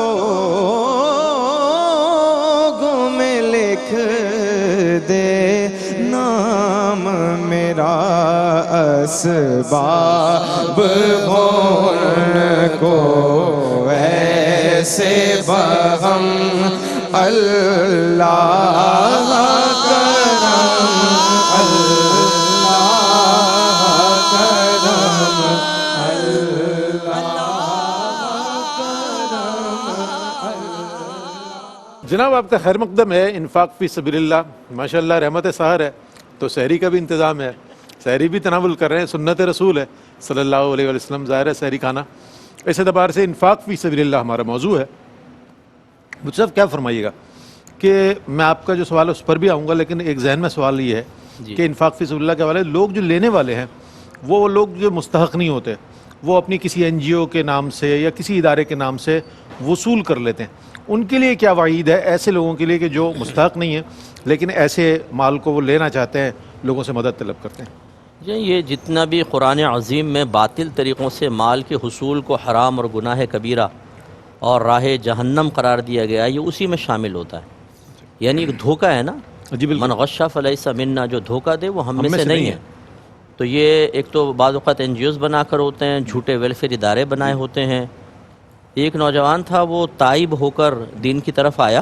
میں لکھ دے نام میرا اسباب ان کو ایسے بغم اللہ کرم اللہ کرم جناب آپ کا خیر مقدم ہے انفاق فی سبیل اللہ، ماشاءاللہ رحمت سحر ہے، تو سحری کا بھی انتظام ہے، سحری بھی تناول کر رہے ہیں، سنت رسول ہے صلی اللہ علیہ وسلم، ظاہر ہے سحری کھانا۔ اس اعتبار سے انفاق فی سبیل اللہ ہمارا موضوع ہے۔ مجھ صاحب کیا فرمائیے گا کہ میں آپ کا جو سوال ہے اس پر بھی آؤں گا، لیکن ایک ذہن میں سوال یہ ہے کہ انفاق فی سبیل اللہ کے حوالے لوگ جو لینے والے ہیں وہ لوگ جو مستحق نہیں ہوتے، وہ اپنی کسی این جی او کے نام سے یا کسی ادارے کے نام سے وصول کر لیتے ہیں، ان کے لیے کیا وعید ہے ایسے لوگوں کے لیے کہ جو مستحق نہیں ہیں لیکن ایسے مال کو وہ لینا چاہتے ہیں، لوگوں سے مدد طلب کرتے ہیں؟ یہ جتنا بھی قرآن عظیم میں باطل طریقوں سے مال کے حصول کو حرام اور گناہ کبیرہ اور راہ جہنم قرار دیا گیا ہے، یہ اسی میں شامل ہوتا ہے۔ یعنی ایک دھوکہ ہے نا، جی بالکل، من غش فلیس منا، جو دھوکہ دے وہ ہم میں سے نہیں ہے۔ تو یہ ایک تو بعض اوقات این جی اوز بنا کر ہوتے ہیں، جھوٹے ویلفیئر ادارے بنائے ہوتے ہیں۔ ایک نوجوان تھا، وہ تائب ہو کر دین کی طرف آیا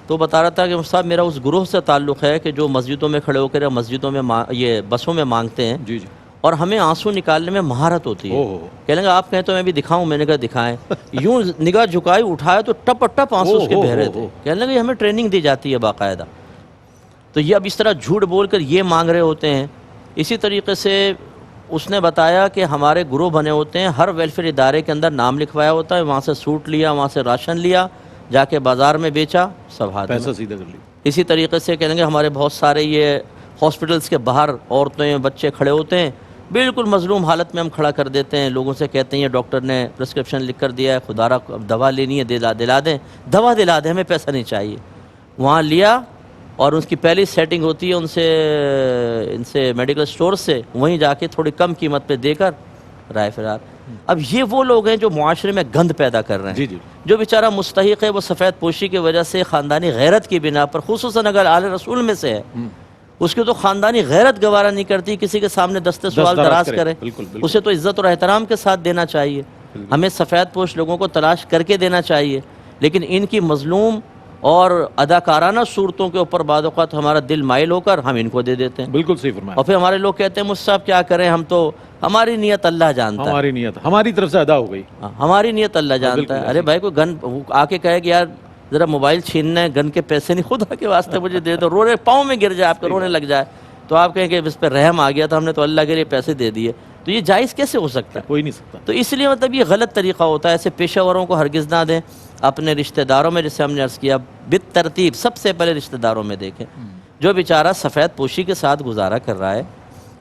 تو بتا رہا تھا کہ صاحب میرا اس گروہ سے تعلق ہے کہ جو مسجدوں میں کھڑے ہو کر مسجدوں میں یہ بسوں میں مانگتے ہیں، جی جی، اور ہمیں آنسو نکالنے میں مہارت ہوتی ہے۔ کہنے لگا آپ کہیں تو میں بھی دکھاؤں، میں نے کہا دکھائیں۔ یوں نگاہ جھکائی، اٹھایا تو ٹپ ٹپ آنسو اس کے بہ رہے تھے۔ کہنے لگا ہمیں ٹریننگ دی جاتی ہے باقاعدہ۔ تو یہ اب اس طرح جھوٹ بول کر یہ مانگ رہے ہوتے ہیں۔ اسی طریقے سے اس نے بتایا کہ ہمارے گروہ بنے ہوتے ہیں، ہر ویلفیئر ادارے کے اندر نام لکھوایا ہوتا ہے، وہاں سے سوٹ لیا، وہاں سے راشن لیا، جا کے بازار میں بیچا، سب ہاتھ پیسہ سیدھا کر لیا۔ اسی طریقے سے کہیں گے ہمارے بہت سارے یہ ہاسپٹلس کے باہر عورتیں بچے کھڑے ہوتے ہیں، بالکل مظلوم حالت میں ہم کھڑا کر دیتے ہیں، لوگوں سے کہتے ہیں یہ ڈاکٹر نے پرسکرپشن لکھ کر دیا ہے، خدا را دوا لینی ہے، دلا دیں، دوا دلا دیں، ہمیں پیسہ نہیں چاہیے۔ وہاں لیا اور اس کی پہلی سیٹنگ ہوتی ہے ان سے میڈیکل سٹور سے، وہیں جا کے تھوڑی کم قیمت پہ دے کر رائے فرار۔ اب یہ وہ لوگ ہیں جو معاشرے میں گند پیدا کر رہے ہیں۔ جی جی، جو بیچارہ مستحق ہے وہ سفید پوشی کی وجہ سے خاندانی غیرت کی بنا پر، خصوصاً اگر آل رسول میں سے ہے، اس کی تو خاندانی غیرت گوارا نہیں کرتی کسی کے سامنے دستے سوال دراز کرے، اسے تو عزت اور احترام کے ساتھ دینا چاہیے۔ ہمیں سفید پوش لوگوں کو تلاش کر کے دینا چاہیے، لیکن ان کی مظلوم اور اداکارانہ صورتوں کے اوپر بعض اوقات ہمارا دل مائل ہو کر ہم ان کو دے دیتے ہیں۔ بالکل صحیح فرمایا۔ اور پھر ہمارے لوگ کہتے ہیں مجھ صاحب کیا کریں، ہم تو ہماری نیت اللہ جانتا ہے، ہماری نیت ہماری طرف سے ادا ہو گئی۔ ہماری نیت اللہ جانتا ہے۔ ارے بھائی کوئی گن آ کے کہے کہ یار ذرا موبائل چھیننا ہے، گن کے پیسے نہیں، خدا کے واسطے مجھے دے دو، رونے پاؤں میں گر جائے آپ کے، رونے لگ جائے، تو آپ کہیں کہ اس پہ رحم آ گیا تھا، ہم نے تو اللہ کے لیے پیسے دے دیے، تو یہ جائز کیسے ہو سکتا ہے؟ کوئی نہیں سکتا۔ تو اس لیے مطلب یہ غلط طریقہ ہوتا ہے، ایسے پیشہ وروں کو ہرگز نہ دیں۔ اپنے رشتہ داروں میں، جیسے ہم نے عرض کیا، بالترتیب سب سے پہلے رشتہ داروں میں دیکھیں۔ جو بیچارہ سفید پوشی کے ساتھ گزارا کر رہا ہے،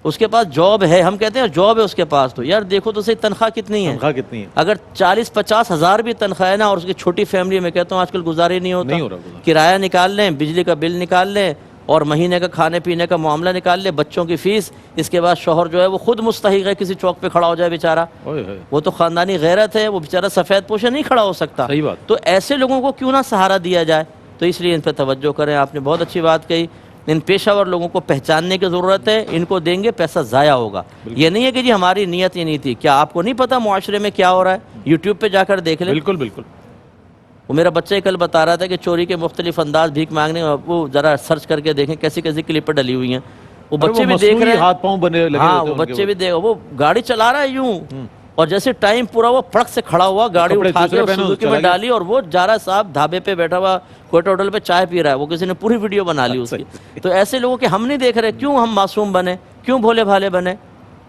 اس کے پاس جاب ہے، ہم کہتے ہیں جاب ہے اس کے پاس، تو یار دیکھو تو صحیح تنخواہ کتنی ہے، تنخواہ کتنی ہے؟ اگر 40-50 ہزار بھی تنخواہ ہے نا، اور اس کی چھوٹی فیملی میں کہتا ہوں آج کل گزارے نہیں ہوتا، کرایہ نکال لیں، بجلی کا بل نکال لیں، اور مہینے کا کھانے پینے کا معاملہ نکال لے، بچوں کی فیس، اس کے بعد شوہر جو ہے وہ خود مستحق ہے کسی چوک پہ کھڑا ہو جائے بیچارہ، وہ تو خاندانی غیرت ہے، وہ بیچارہ سفید پوشے نہیں کھڑا ہو سکتا. صحیح بات. تو ایسے لوگوں کو کیوں نہ سہارا دیا جائے؟ تو اس لیے ان پہ توجہ کریں. آپ نے بہت اچھی بات کہی، ان پیشہ ور لوگوں کو پہچاننے کی ضرورت ہے. ان کو دیں گے پیسہ ضائع ہوگا. یہ نہیں ہے کہ جی ہماری نیت یہ نہیں تھی. کیا آپ کو نہیں پتا معاشرے میں کیا ہو رہا ہے؟ یوٹیوب پہ جا کر دیکھ لیں. بالکل بالکل. وہ میرا بچہ کل بتا رہا تھا کہ چوری کے مختلف انداز، بھیک مانگنے، وہ ذرا سرچ کر کے دیکھیں کیسی کیسی کلپیں ڈلی ہوئی ہیں. وہ بچے بھی دیکھ رہے ہیں، ہاتھ پاؤں بنے لگے ہاں ہوتے وہ ہیں ان کے بچے بھی دیکھ، وہ گاڑی چلا رہا ہے یوں، اور جیسے ٹائم پورا وہ پھڑک سے کھڑا ہوا، گاڑی کپڑے اٹھا کے دوسرے پہنے سوزوکی چلا میں گیا. ڈالی، اور وہ جا رہا ہے صاحب ڈھابے پہ بیٹھا ہوا کوئٹہ ہوٹل پہ چائے پی رہا ہے. وہ کسی نے پوری ویڈیو بنا لی اس کی. تو ایسے لوگوں کے ہم نہیں دیکھ رہے، کیوں ہم معصوم بنے، کیوں بھولے بھالے بنے؟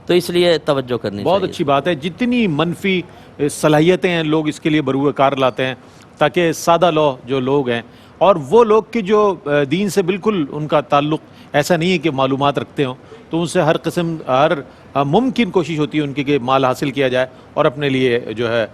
تو اس لیے توجہ کرنی بہت چاہیے. اچھی بات ہے. جتنی منفی صلاحیتیں ہیں لوگ اس کے لیے بروئے کار لاتے ہیں تاکہ سادہ لو جو لوگ ہیں، اور وہ لوگ کہ جو دین سے بالکل ان کا تعلق ایسا نہیں ہے کہ معلومات رکھتے ہوں، تو ان سے ہر قسم ہر ممکن کوشش ہوتی ہے ان کی کہ مال حاصل کیا جائے اور اپنے لیے جو ہے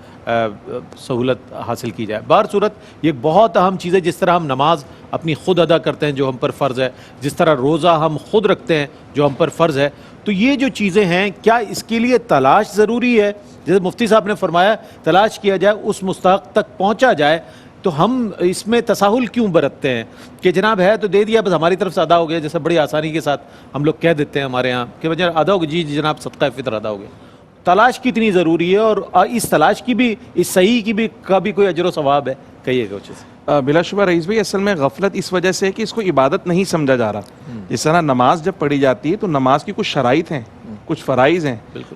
سہولت حاصل کی جائے. بہر صورت یہ بہت اہم چیز ہے. جس طرح ہم نماز اپنی خود ادا کرتے ہیں جو ہم پر فرض ہے، جس طرح روزہ ہم خود رکھتے ہیں جو ہم پر فرض ہے، تو یہ جو چیزیں ہیں کیا اس کے لیے تلاش ضروری ہے؟ جیسے مفتی صاحب نے فرمایا تلاش کیا جائے، اس مستحق تک پہنچا جائے. تو ہم اس میں تساہل کیوں برتتے ہیں کہ جناب ہے تو دے دیا، بس ہماری طرف سے ادا ہو گیا، جیسے بڑی آسانی کے ساتھ ہم لوگ کہہ دیتے ہیں ہمارے ہاں کہ بجائے ادا ہو گیا، جی جناب صدقہ فطر ادا ہو گیا. تلاش کتنی ضروری ہے، اور اس تلاش کی بھی، اس صحیح کی بھی کا بھی کوئی اجر و ثواب ہے؟ کہیے گا چیز. بلا شبہ رئیس بھائی، اصل میں غفلت اس وجہ سے ہے کہ اس کو عبادت نہیں سمجھا جا رہا. جس طرح نماز جب پڑھی جاتی ہے تو نماز کی کچھ شرائط ہیں، کچھ فرائض ہیں.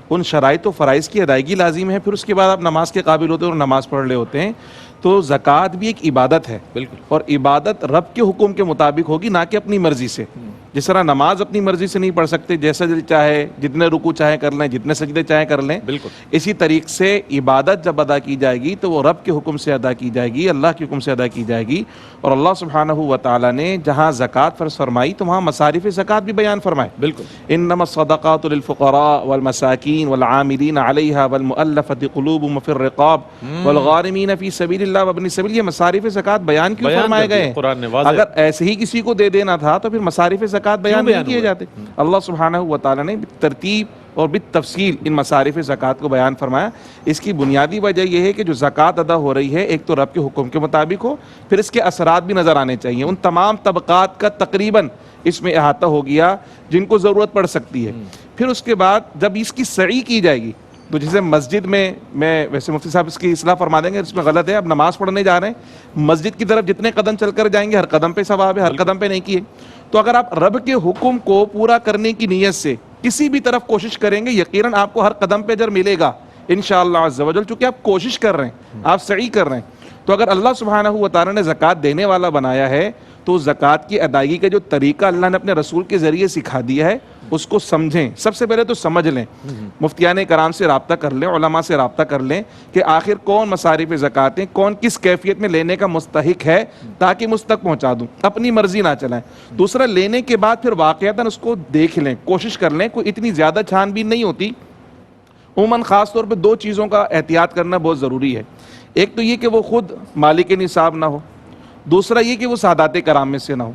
ان شرائط و فرائض کی ادائیگی لازم ہے، پھر اس کے بعد آپ نماز کے قابل ہوتے ہیں اور نماز پڑھ رہے ہوتے ہیں. تو زکوٰۃ بھی ایک عبادت ہے، اور عبادت رب کے حکم کے مطابق ہوگی، نہ کہ اپنی مرضی سے. جس طرح نماز اپنی مرضی سے نہیں پڑھ سکتے، جیسا دل چاہے جتنے رکوع چاہے کر لیں، جتنے سجدے چاہے کر لیں، اسی طریقے سے عبادت جب ادا کی جائے گی تو وہ رب کے حکم سے ادا کی جائے گی، اللہ کے حکم سے ادا کی جائے گی. اور اللہ سبحانہ و تعالیٰ نے جہاں زکوٰۃ فرض فرمائی تو وہاں مصارف زکوٰۃ بھی بیان فرمائے. بالکل. انما الصدقات للفقراء والمساکین والعاملین علیہا والمؤلفۃ قلوبہم وفی الرقاب والغارمین فی سبیل اللہ وابن السبیل. یہ مصارف زکوٰۃ بیان کیوں فرمائے گئے ہیں؟ اگر ایسے ہی کسی کو دے دینا تھا تو پھر مصارف زکوٰۃ بیان نہیں کیے جاتے. اللہ سبحانہ و تعالیٰ نے ترتیب اور بالتفصیل ان مصارف زکوٰۃ کو بیان فرمایا. اس کی بنیادی وجہ یہ ہے کہ جو زکوٰۃ ادا ہو رہی ہے ایک تو رب کے حکم کے مطابق ہو، پھر اس کے اثرات بھی نظر آنے چاہیے. ان تمام طبقات کا تقریباً اس میں احاطہ ہو گیا جن کو ضرورت پڑ سکتی ہے. پھر اس کے بعد جب اس کی سعی کی جائے گی تو جیسے مسجد میں ویسے مفتی صاحب اس کی اصلاح فرما دیں گے، اس میں غلط ہے. اب نماز پڑھنے جا رہے ہیں، مسجد کی طرف جتنے قدم چل کر جائیں گے ہر قدم پہ ثواب ہے، ہر قدم پہ نہیں کیے. تو اگر آپ رب کے حکم کو پورا کرنے کی نیت سے کسی بھی طرف کوشش کریں گے، یقیناً آپ کو ہر قدم پہ اجر ملے گا انشاءاللہ عز و جل، چونکہ آپ کوشش کر رہے ہیں، آپ سعی کر رہے ہیں. تو اگر اللہ سبحانہ و تعالیٰ نے زکوٰۃ دینے والا بنایا ہے تو زکوٰۃ کی ادائیگی کا جو طریقہ اللہ نے اپنے رسول کے ذریعے سکھا دیا ہے اس کو سمجھیں. سب سے پہلے تو سمجھ لیں، مفتیان کرام سے رابطہ کر لیں، علماء سے رابطہ کر لیں کہ آخر کون مصارف زکوٰۃ ہیں، کون کس کیفیت میں لینے کا مستحق ہے، تاکہ مجھ تک پہنچا دوں، اپنی مرضی نہ چلائیں. دوسرا، لینے کے بعد پھر واقعتاً اس کو دیکھ لیں، کوشش کر لیں. کوئی اتنی زیادہ چھان بین نہیں ہوتی. عموماً خاص طور پہ دو چیزوں کا احتیاط کرنا بہت ضروری ہے. ایک تو یہ کہ وہ خود مالک نصاب نہ ہو، دوسرا یہ کہ وہ سادات کرام میں سے نہ ہو،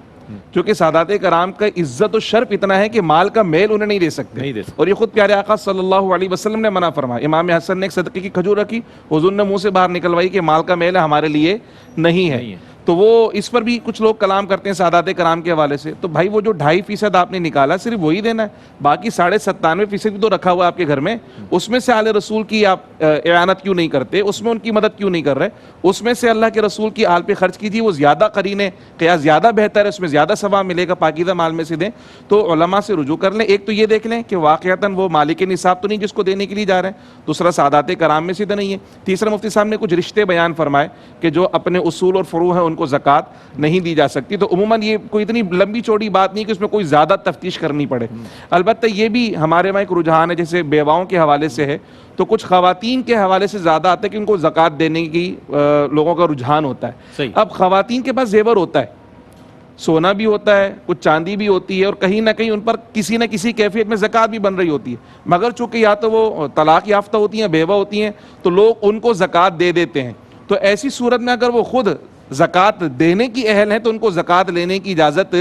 کیونکہ سادات کرام کا عزت و شرف اتنا ہے کہ مال کا میل انہیں نہیں دے سکتے. اور یہ خود پیارے آقا صلی اللہ علیہ وسلم نے منع فرمایا. امام حسن نے ایک صدقے کی کھجور رکھی، حضور نے منہ سے باہر نکلوائی کہ مال کا میل ہمارے لیے نہیں ہے. تو وہ اس پر بھی کچھ لوگ کلام کرتے ہیں سادات کرام کے حوالے سے. تو بھائی وہ جو 2.5% آپ نے نکالا صرف وہی دینا ہے، باقی 97.5% تو رکھا ہوا ہے آپ کے گھر میں. اس میں سے آل رسول کی آپ اعانت کیوں نہیں کرتے، اس میں ان کی مدد کیوں نہیں کر رہے؟ اس میں سے اللہ کے رسول کی آل پہ خرچ کیجیے، وہ زیادہ قرین ہے، قیاس زیادہ بہتر ہے، اس میں زیادہ ثواب ملے گا، پاکیزہ مال میں سے دیں. تو علماء سے رجوع کر لیں. ایک تو یہ دیکھ لیں کہ واقعتاً وہ مالک نصاب تو نہیں جس کو دینے کے لیے جا رہے ہیں، دوسرا سادات کرام میں سے تو نہیں ہے، تیسرا مفتی صاحب نے کچھ رشتے بیان فرمائے کہ جو اپنے اصول اور فروع ہیں ان کو زکوٰۃ نہیں دی جا سکتی. تو عموماً یہ کوئی اتنی لمبی چوڑی بات نہیں کہ اس میں کوئی زیادہ تفتیش کرنی پڑے. البتہ یہ بھی ہمارے وہاں ایک رجحان ہے، جیسے بیواؤں کے حوالے سے ہے تو کچھ خواتین کے حوالے سے زیادہ آتا ہے کہ ان کو زکوٰۃ دینے کی لوگوں کا رجحان ہوتا ہے. اب خواتین کے پاس زیور ہوتا ہے، سونا بھی ہوتا ہے، کچھ چاندی بھی ہوتی ہے، اور کہیں نہ کہیں ان پر کسی نہ کسی کیفیت میں زکوٰۃ بھی بن رہی ہوتی ہے. مگر چونکہ یا تو وہ طلاق یافتہ ہوتی ہیں، بیوہ ہوتی ہیں، تو لوگ ان کو زکوٰۃ دے دیتے ہیں. تو ایسی صورت میں اگر وہ خود زکوٰۃ دینے کی اہل ہیں تو ان کو زکوٰۃ لینے کی اجازت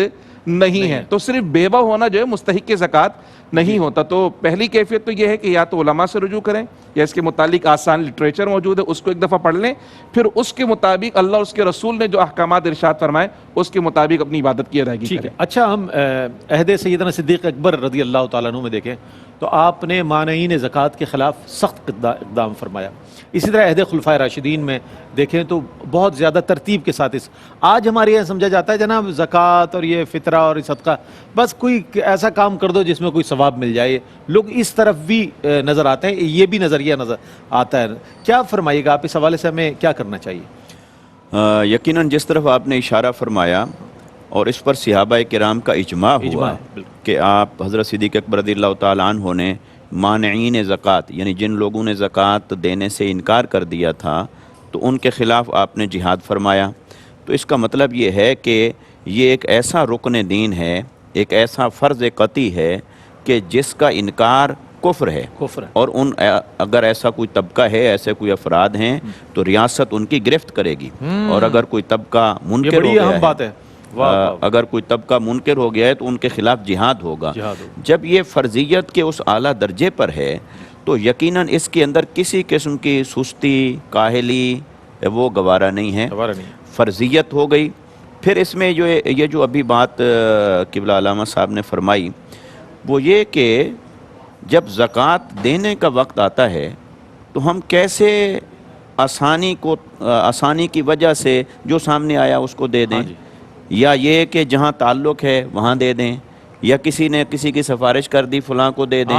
نہیں ہے، تو صرف بیوہ ہونا جو ہے مستحق زکوٰۃ نہیں ہوتا۔ تو پہلی کیفیت تو یہ ہے کہ یا تو علماء سے رجوع کریں، یا اس کے متعلق آسان لٹریچر موجود ہے اس کو ایک دفعہ پڑھ لیں، پھر اس کے مطابق اللہ اور اس کے رسول نے جو احکامات ارشاد فرمائے اس کے مطابق اپنی عبادت کی ادائیگی ٹھیک کریں۔ ہے۔ اچھا، ہم عہد سیدنا صدیق اکبر رضی اللہ تعالیٰ عنہ میں دیکھیں تو آپ نے مانعین زکوٰۃ کے خلاف سخت اقدام فرمایا۔ اسی طرح عہد خلفائے راشدین میں دیکھیں تو بہت زیادہ ترتیب کے ساتھ آج ہمارے یہاں سمجھا جاتا ہے جناب زکوٰۃ اور یہ فطرہ اور صدقہ بس کوئی ایسا کام کر دو جس میں کوئی ثواب مل جائے، لوگ اس طرف بھی نظر آتے ہیں، یہ بھی نظریہ نظر آتا ہے۔ کیا فرمائیے گا آپ اس حوالے سے، ہمیں کیا کرنا چاہیے؟ یقیناً جس طرف آپ نے اشارہ فرمایا اور اس پر صحابہ کرام کا اجماع ہوا کہ آپ حضرت صدیق اکبر رضی اللہ تعالیٰ عنہ نے مانعین زکوٰۃ یعنی جن لوگوں نے زکوٰۃ دینے سے انکار کر دیا تھا تو ان کے خلاف آپ نے جہاد فرمایا، تو اس کا مطلب یہ ہے کہ یہ ایک ایسا رکن دین ہے، ایک ایسا فرض قطعی ہے کہ جس کا انکار کفر ہے، اور اگر ایسا کوئی طبقہ ہے، ایسے کوئی افراد ہیں تو ریاست ان کی گرفت کرے گی، اور اگر کوئی طبقہ منکر ہو گیا ہے، اگر کوئی طبقہ منکر ہو گیا ہے تو ان کے خلاف جہاد ہوگا۔ جب یہ فرضیت کے اس اعلیٰ درجے پر ہے تو یقیناً اس کے اندر کسی قسم کی سستی، کاہلی وہ گوارا نہیں ہے، فرضیت ہو گئی۔ پھر اس میں یہ جو ابھی بات قبلہ علامہ صاحب نے فرمائی وہ یہ کہ جب زکوٰۃ دینے کا وقت آتا ہے تو ہم کیسے آسانی کی وجہ سے جو سامنے آیا اس کو دے دیں، یا یہ کہ جہاں تعلق ہے وہاں دے دیں، یا کسی نے کسی کی سفارش کر دی فلاں کو دے دیں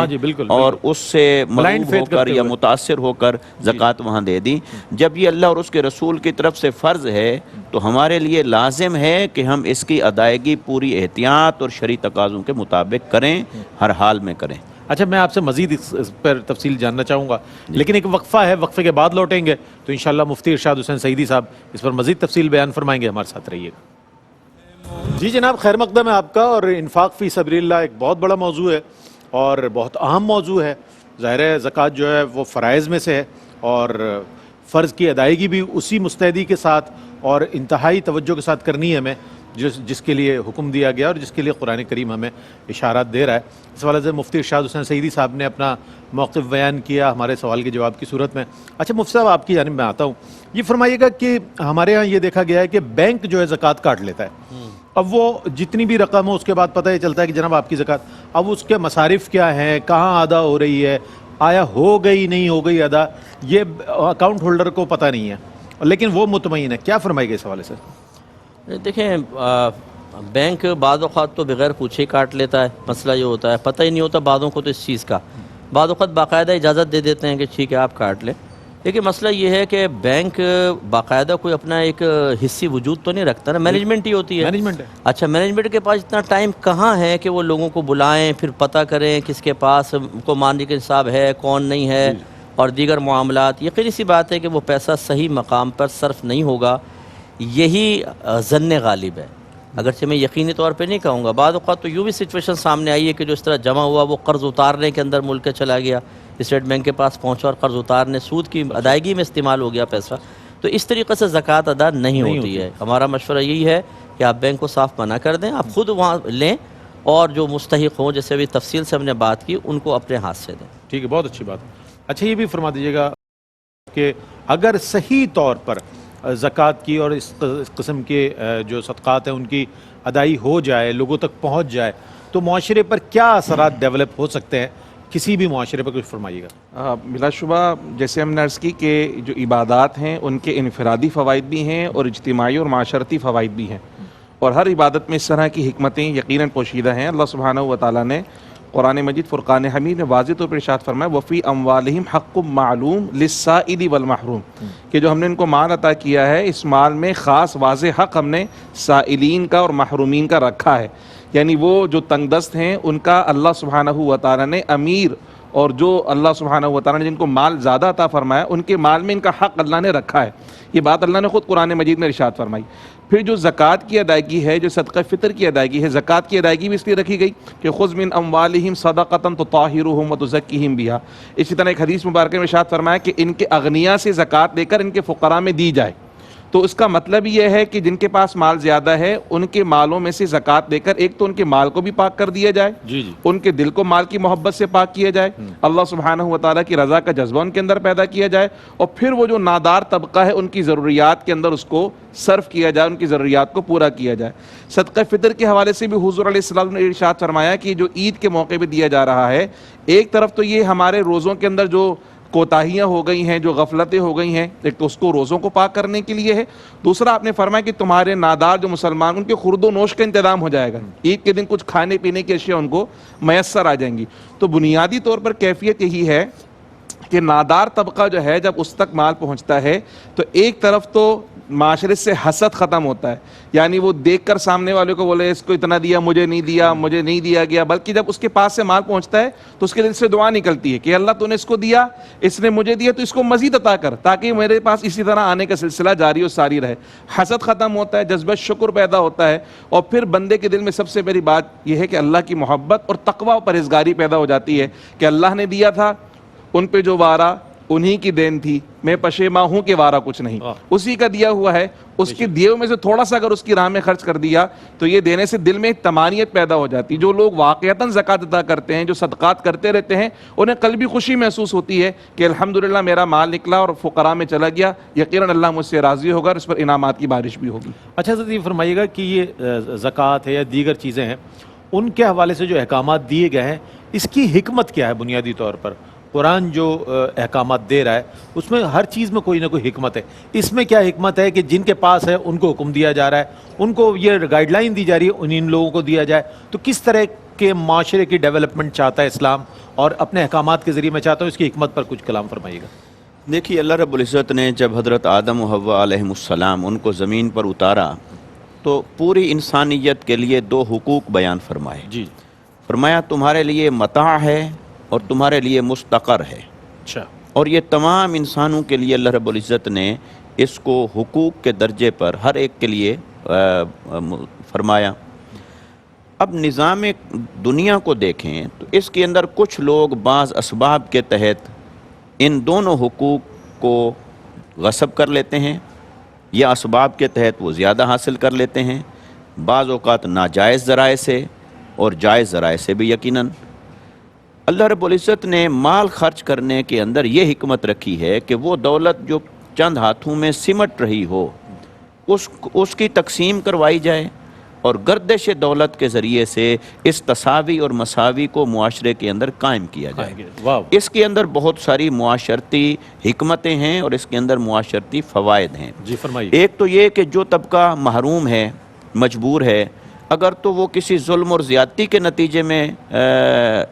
اور اس سے مغلوب ہو کر یا متاثر ہو کر زکوٰۃ وہاں دے دی۔ جب یہ اللہ اور اس کے رسول کی طرف سے فرض ہے تو ہمارے لیے لازم ہے کہ ہم اس کی ادائیگی پوری احتیاط اور شرعی تقاضوں کے مطابق کریں، ہر حال میں کریں۔ اچھا، میں آپ سے مزید اس پر تفصیل جاننا چاہوں گا، لیکن ایک وقفہ ہے، وقفے کے بعد لوٹیں گے تو انشاءاللہ مفتی ارشاد حسین سعیدی صاحب اس پر مزید تفصیل بیان فرمائیں گے، ہمارے ساتھ رہیے گا۔ جی جناب، خیر مقدم ہے آپ کا، اور انفاق فی سبیل اللہ ایک بہت بڑا موضوع ہے اور بہت اہم موضوع ہے۔ ظاہر ہے زکوٰۃ جو ہے وہ فرائض میں سے ہے، اور فرض کی ادائیگی بھی اسی مستعدی کے ساتھ اور انتہائی توجہ کے ساتھ کرنی ہے ہمیں جس کے لیے حکم دیا گیا اور جس کے لیے قرآن کریم ہمیں اشارات دے رہا ہے۔ اس حوالے سے مفتی ارشاد حسین سعیدی صاحب نے اپنا موقف بیان کیا ہمارے سوال کے جواب کی صورت میں۔ اچھا مفتی صاحب، آپ کی جانب میں آتا ہوں، یہ فرمائیے گا کہ ہمارے ہاں یہ دیکھا گیا ہے کہ بینک جو ہے زکوٰۃ کاٹ لیتا ہے، اب وہ جتنی بھی رقم ہو اس کے بعد پتہ یہ چلتا ہے کہ جناب آپ کی زکوٰۃ، اب اس کے مصارف کیا ہیں، کہاں ادا ہو رہی ہے، آیا ہو گئی نہیں ہو گئی ادا، یہ اکاؤنٹ ہولڈر کو پتہ نہیں ہے، لیکن وہ مطمئن ہے۔ کیا فرمائے گا اس حوالے سے؟ دیکھیں، بینک بعض اوقات تو بغیر پوچھے ہی کاٹ لیتا ہے، مسئلہ یہ ہوتا ہے، پتہ ہی نہیں ہوتا بعضوں کو تو اس چیز کا، بعض اوقات باقاعدہ اجازت دے دیتے ہیں کہ ٹھیک ہے آپ کاٹ لیں، لیکن مسئلہ یہ ہے کہ بینک باقاعدہ کوئی اپنا ایک حصی وجود تو نہیں رکھتا نا، مینجمنٹ ہی ہوتی ہے۔ مینجمنٹ ہے۔ اچھا، مینجمنٹ کے پاس اتنا ٹائم کہاں ہے کہ وہ لوگوں کو بلائیں، پھر پتہ کریں کس کے پاس کو ماننے کے حساب ہے، کون نہیں ہے، اور دیگر معاملات۔ یقینی سی بات ہے کہ وہ پیسہ صحیح مقام پر صرف نہیں ہوگا، یہی ظن غالب ہے، اگرچہ میں یقینی طور پہ نہیں کہوں گا۔ بعض اوقات تو یوں بھی سچویشن سامنے آئی ہے کہ جو اس طرح جمع ہوا وہ قرض اتارنے کے اندر ملک چلا گیا، اسٹیٹ بینک کے پاس پہنچا اور قرض اتارنے، سود کی ادائیگی میں استعمال ہو گیا پیسہ، تو اس طریقے سے زکوٰۃ ادا نہیں ہوتی ہے۔ ہمارا مشورہ یہی ہے کہ آپ بینک کو صاف منع کر دیں، آپ خود وہاں لیں، اور جو مستحق ہوں جیسے ابھی تفصیل سے ہم نے بات کی ان کو اپنے ہاتھ سے دیں۔ ٹھیک ہے، بہت اچھی بات ہے۔ اچھا، یہ بھی فرما دیجیے گا کہ اگر صحیح طور پر زکوٰۃ کی اور اس قسم کے جو صدقات ہیں ان کی ادائی ہو جائے، لوگوں تک پہنچ جائے، تو معاشرے پر کیا اثرات ڈیولپ ہو سکتے ہیں، کسی بھی معاشرے پر کچھ فرمائیے گا۔ بلا شبہ جیسے ہم نے عرض کی کہ جو عبادات ہیں ان کے انفرادی فوائد بھی ہیں اور اجتماعی اور معاشرتی فوائد بھی ہیں، اور ہر عبادت میں اس طرح کی حکمتیں یقیناً پوشیدہ ہیں۔ اللہ سبحانہ و تعالیٰ نے قرآن مجید فرقان حمید میں واضح طور پر ارشاد فرمایا وفی اموالہم حق معلوم للسائل والمحروم، کہ جو ہم نے ان کو مال عطا کیا ہے اس مال میں خاص واضح حق ہم نے سائلین کا اور محرومین کا رکھا ہے، یعنی وہ جو تنگ دست ہیں ان کا اللہ سبحانہ و تعالیٰ نے امیر، اور جو اللہ سبحانہ و تعالیٰ نے جن کو مال زیادہ عطا فرمایا ان کے مال میں ان کا حق اللہ نے رکھا ہے۔ یہ بات اللہ نے خود قرآن مجید میں ارشاد فرمائی۔ پھر جو زکوٰۃ کی ادائیگی ہے، جو صدقہ فطر کی ادائیگی ہے، زکوٰۃ کی ادائیگی بھی اس لیے رکھی گئی کہ خذ من اموالہم صدقۃ تطہرھم وتزکیہم بہا۔ اسی طرح ایک حدیث مبارکہ میں ارشاد فرمایا کہ ان کے اغنیاء سے زکوٰۃ لے کر ان کے فقراء میں دی جائے، تو اس کا مطلب یہ ہے کہ جن کے پاس مال زیادہ ہے ان کے مالوں میں سے زکوٰۃ دے کر ایک تو ان کے مال کو بھی پاک کر دیا جائے، جی جی، ان کے دل کو مال کی محبت سے پاک کیا جائے، اللہ سبحانہ و تعالیٰ کی رضا کا جذبہ ان کے اندر پیدا کیا جائے، اور پھر وہ جو نادار طبقہ ہے ان کی ضروریات کے اندر اس کو صرف کیا جائے، ان کی ضروریات کو پورا کیا جائے۔ صدقہ فطر کے حوالے سے بھی حضور علیہ السلام نے ارشاد فرمایا کہ جو عید کے موقع پہ دیا جا رہا ہے، ایک طرف تو یہ ہمارے روزوں کے اندر جو کوتاہیاں ہو گئی ہیں، جو غفلتیں ہو گئی ہیں، ایک تو اس کو روزوں کو پاک کرنے کے لیے ہے، دوسرا آپ نے فرمایا کہ تمہارے نادار جو مسلمان ان کے خورد و نوش کا انتظام ہو جائے گا، عید کے دن کچھ کھانے پینے کی اشیاء ان کو میسر آ جائیں گی۔ تو بنیادی طور پر کیفیت یہی ہے کہ نادار طبقہ جو ہے جب اس تک مال پہنچتا ہے تو ایک طرف تو معاشرے سے حسد ختم ہوتا ہے، یعنی وہ دیکھ کر سامنے والے کو بولے اس کو اتنا دیا، مجھے نہیں دیا گیا، بلکہ جب اس کے پاس سے مال پہنچتا ہے تو اس کے دل سے دعا نکلتی ہے کہ اللہ تو نے اس کو دیا، اس نے مجھے دیا، تو اس کو مزید عطا کر تاکہ میرے پاس اسی طرح آنے کا سلسلہ جاری و ساری رہے۔ حسد ختم ہوتا ہے، جذبہ شکر پیدا ہوتا ہے، اور پھر بندے کے دل میں سب سے بڑی بات یہ ہے کہ اللہ کی محبت اور تقوی و پرہیزگاری پیدا ہو جاتی ہے کہ اللہ نے دیا تھا، ان پہ جو وارا انہی کی دین تھی، میں پشیماں ہوں کہ وارا کچھ نہیں، اسی کا دیا ہوا ہے، اس کے دیے میں سے تھوڑا سا اگر اس کی راہ میں خرچ کر دیا تو یہ دینے سے دل میں ایک طمانینت پیدا ہو جاتی۔ جو لوگ واقعتاً زکوٰۃ ادا کرتے ہیں، جو صدقات کرتے رہتے ہیں، انہیں قلبی خوشی محسوس ہوتی ہے کہ الحمدللہ میرا مال نکلا اور فقراء میں چلا گیا، یقیناً اللہ مجھ سے راضی ہوگا اور اس پر انعامات کی بارش بھی ہوگی۔ اچھا حضرت یہ فرمائیے گا کہ یہ زکوٰۃ ہے یا دیگر چیزیں ہیں، ان کے حوالے سے جو احکامات دیے گئے ہیں اس کی حکمت کیا ہے؟ بنیادی طور پر قرآن جو احکامات دے رہا ہے اس میں ہر چیز میں کوئی نہ کوئی حکمت ہے، اس میں کیا حکمت ہے کہ جن کے پاس ہے ان کو حکم دیا جا رہا ہے، ان کو یہ گائیڈ لائن دی جا رہی ہے ان لوگوں کو دیا جائے؟ تو کس طرح کے معاشرے کی ڈیولپمنٹ چاہتا ہے اسلام اور اپنے احکامات کے ذریعے میں چاہتا ہوں، اس کی حکمت پر کچھ کلام فرمائیے گا۔ دیکھیے، اللہ رب العزت نے جب حضرت آدم و حوا علیہم السلام ان کو زمین پر اتارا تو پوری انسانیت کے لیے دو حقوق بیان فرمائے۔ جی، فرمایا تمہارے لیے متاع ہے اور تمہارے لیے مستقر ہے، اچھا، اور یہ تمام انسانوں کے لیے اللہ رب العزت نے اس کو حقوق کے درجے پر ہر ایک کے لیے فرمایا۔ اب نظام دنیا کو دیکھیں تو اس کے اندر کچھ لوگ بعض اسباب کے تحت ان دونوں حقوق کو غصب کر لیتے ہیں، یا اسباب کے تحت وہ زیادہ حاصل کر لیتے ہیں، بعض اوقات ناجائز ذرائع سے اور جائز ذرائع سے بھی۔ یقیناً اللہ رب العزت نے مال خرچ کرنے کے اندر یہ حکمت رکھی ہے کہ وہ دولت جو چند ہاتھوں میں سمٹ رہی ہو اس کی تقسیم کروائی جائے، اور گردش دولت کے ذریعے سے اس تساوی اور مساوی کو معاشرے کے اندر قائم کیا جائے۔ واو، اس کے اندر بہت ساری معاشرتی حکمتیں ہیں اور اس کے اندر معاشرتی فوائد ہیں۔ جی فرمائیے۔ ایک تو یہ کہ جو طبقہ محروم ہے، مجبور ہے، اگر تو وہ کسی ظلم اور زیادتی کے نتیجے میں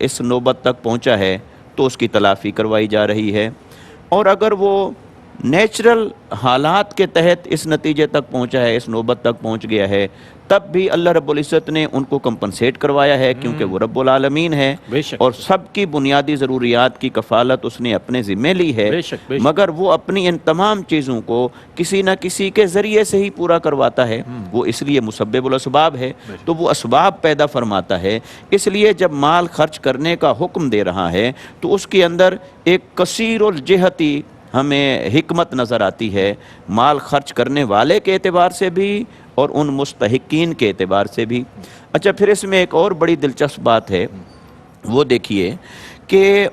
اس نوبت تک پہنچا ہے تو اس کی تلافی کروائی جا رہی ہے، اور اگر وہ نیچرل حالات کے تحت اس نتیجے تک پہنچا ہے، اس نوبت تک پہنچ گیا ہے، تب بھی اللہ رب العزت نے ان کو کمپنسیٹ کروایا ہے، کیونکہ وہ رب العالمین ہے بے شک، اور سب کی بنیادی ضروریات کی کفالت اس نے اپنے ذمے لی ہے، بے شک، بے شک۔ مگر وہ اپنی ان تمام چیزوں کو کسی نہ کسی کے ذریعے سے ہی پورا کرواتا ہے، وہ اس لیے مسبب الاسباب ہے، تو وہ اسباب پیدا فرماتا ہے۔ اس لیے جب مال خرچ کرنے کا حکم دے رہا ہے تو اس کے اندر ایک کثیر الجہتی ہمیں حکمت نظر آتی ہے، مال خرچ کرنے والے کے اعتبار سے بھی اور ان مستحقین کے اعتبار سے بھی۔ اچھا، پھر اس میں ایک اور بڑی دلچسپ بات ہے، وہ دیکھیے کہ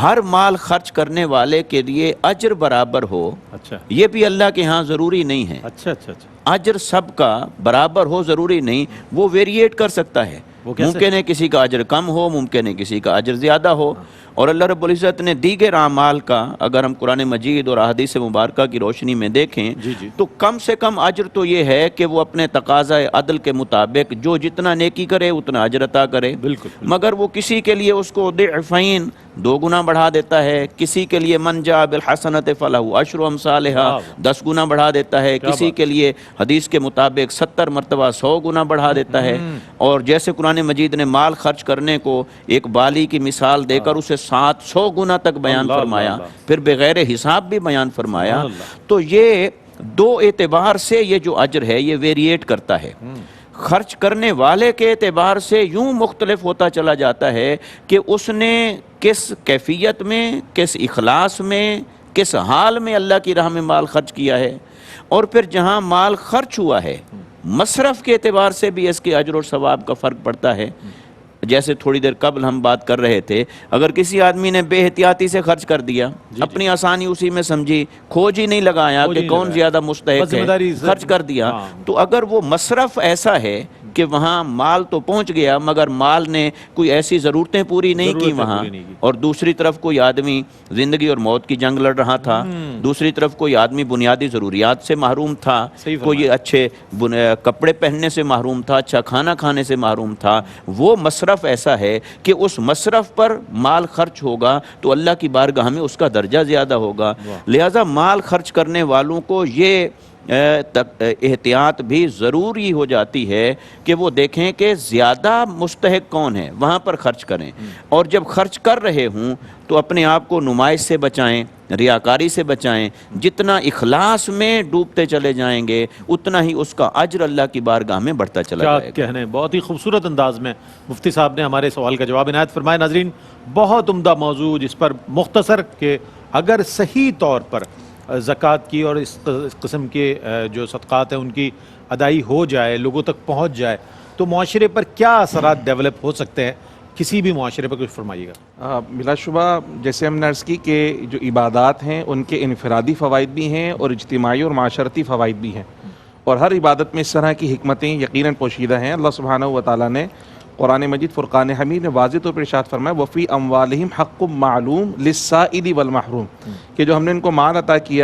ہر مال خرچ کرنے والے کے لیے اجر برابر ہو، اچھا یہ بھی اللہ کے ہاں ضروری نہیں ہے۔ اچھا اچھا اچھا، اجر سب کا برابر ہو ضروری نہیں، وہ ویریٹ کر سکتا ہے، وہ کیسے؟ ممکن ہے کسی کا اجر کم ہو، ممکن ہے کسی کا اجر زیادہ ہو، اور اللہ رب العزت نے دیگر اعمال کا اگر ہم قرآن مجید اور احادیث مبارکہ کی روشنی میں دیکھیں جی جی، تو کم سے کم اجر تو یہ ہے کہ وہ اپنے تقاضۂ عدل کے مطابق جو جتنا نیکی کرے اتنا اجر عطا کرے، بالکل، مگر وہ کسی کے لیے اس کو ضعفین 2 گنا بڑھا دیتا ہے، کسی کے لیے من جاء بالحسنۃ فلہ عشر امثالھا 10 گنا بڑھا دیتا ہے، کسی کے لیے حدیث کے مطابق 70 مرتبہ 100 گنا بڑھا دیتا ہے، اور جیسے قرآن مجید نے مال خرچ کرنے کو ایک بالی کی مثال دے کر اسے 700 گنا تک بیان فرمایا، پھر بغیر حساب بھی بیان فرمایا، تو یہ 2 اعتبار سے یہ جو اجر ہے یہ ویریٹ کرتا ہے۔ خرچ کرنے والے کے اعتبار سے یوں مختلف ہوتا چلا جاتا ہے کہ اس نے کس کیفیت میں، کس اخلاص میں، کس حال میں اللہ کی راہ میں مال خرچ کیا ہے، اور پھر جہاں مال خرچ ہوا ہے مصرف کے اعتبار سے بھی اس کے اجر اور ثواب کا فرق پڑتا ہے۔ جیسے تھوڑی دیر قبل ہم بات کر رہے تھے، اگر کسی آدمی نے بے احتیاطی سے خرچ کر دیا، اپنی آسانی اسی میں سمجھی، کھوج ہی نہیں لگایا کہ کون زیادہ مستحق ہے، خرچ کر دیا، تو اگر وہ مصرف ایسا ہے کہ وہاں مال تو پہنچ گیا مگر مال نے کوئی ایسی ضرورتیں پوری نہیں کی وہاں، اور دوسری طرف کوئی آدمی زندگی اور موت کی جنگ لڑ رہا تھا، دوسری طرف کوئی آدمی بنیادی ضروریات سے محروم تھا، کوئی اچھے کپڑے پہننے سے محروم تھا، اچھا کھانا کھانے سے محروم تھا، وہ مصرف ایسا ہے کہ اس مصرف پر مال خرچ ہوگا تو اللہ کی بارگاہ میں اس کا درجہ زیادہ ہوگا۔ لہذا مال خرچ کرنے والوں کو یہ احتیاط بھی ضروری ہو جاتی ہے کہ وہ دیکھیں کہ زیادہ مستحق کون ہے، وہاں پر خرچ کریں، اور جب خرچ کر رہے ہوں تو اپنے آپ کو نمائش سے بچائیں، ریاکاری سے بچائیں۔ جتنا اخلاص میں ڈوبتے چلے جائیں گے اتنا ہی اس کا اجر اللہ کی بارگاہ میں بڑھتا چلا جائے گا۔ کیا کہنے، بہت ہی خوبصورت انداز میں مفتی صاحب نے ہمارے سوال کا جواب عنایت فرمایا۔ ناظرین، بہت عمدہ موضوع جس پر مختصر کہ اگر صحیح طور پر زکوٰۃ کی اور اس قسم کے جو صدقات ہیں ان کی ادائی ہو جائے، لوگوں تک پہنچ جائے، تو معاشرے پر کیا اثرات ڈیولپ ہو سکتے ہیں؟ کسی بھی معاشرے پر کچھ فرمائیے گا۔ بلا شبہ جیسے ہم نے عرض کی کہ جو عبادات ہیں ان کے انفرادی فوائد بھی ہیں اور اجتماعی اور معاشرتی فوائد بھی ہیں، اور ہر عبادت میں اس طرح کی حکمتیں یقیناً پوشیدہ ہیں۔ اللہ سبحانہ و تعالیٰ نے قرآن مجید فرقان حمید میں واضح طور پر ارشاد فرمایا وفی اموالہم حق معلوم للسائل والمحروم، کہ جو ہم نے ان کو مال عطا کیا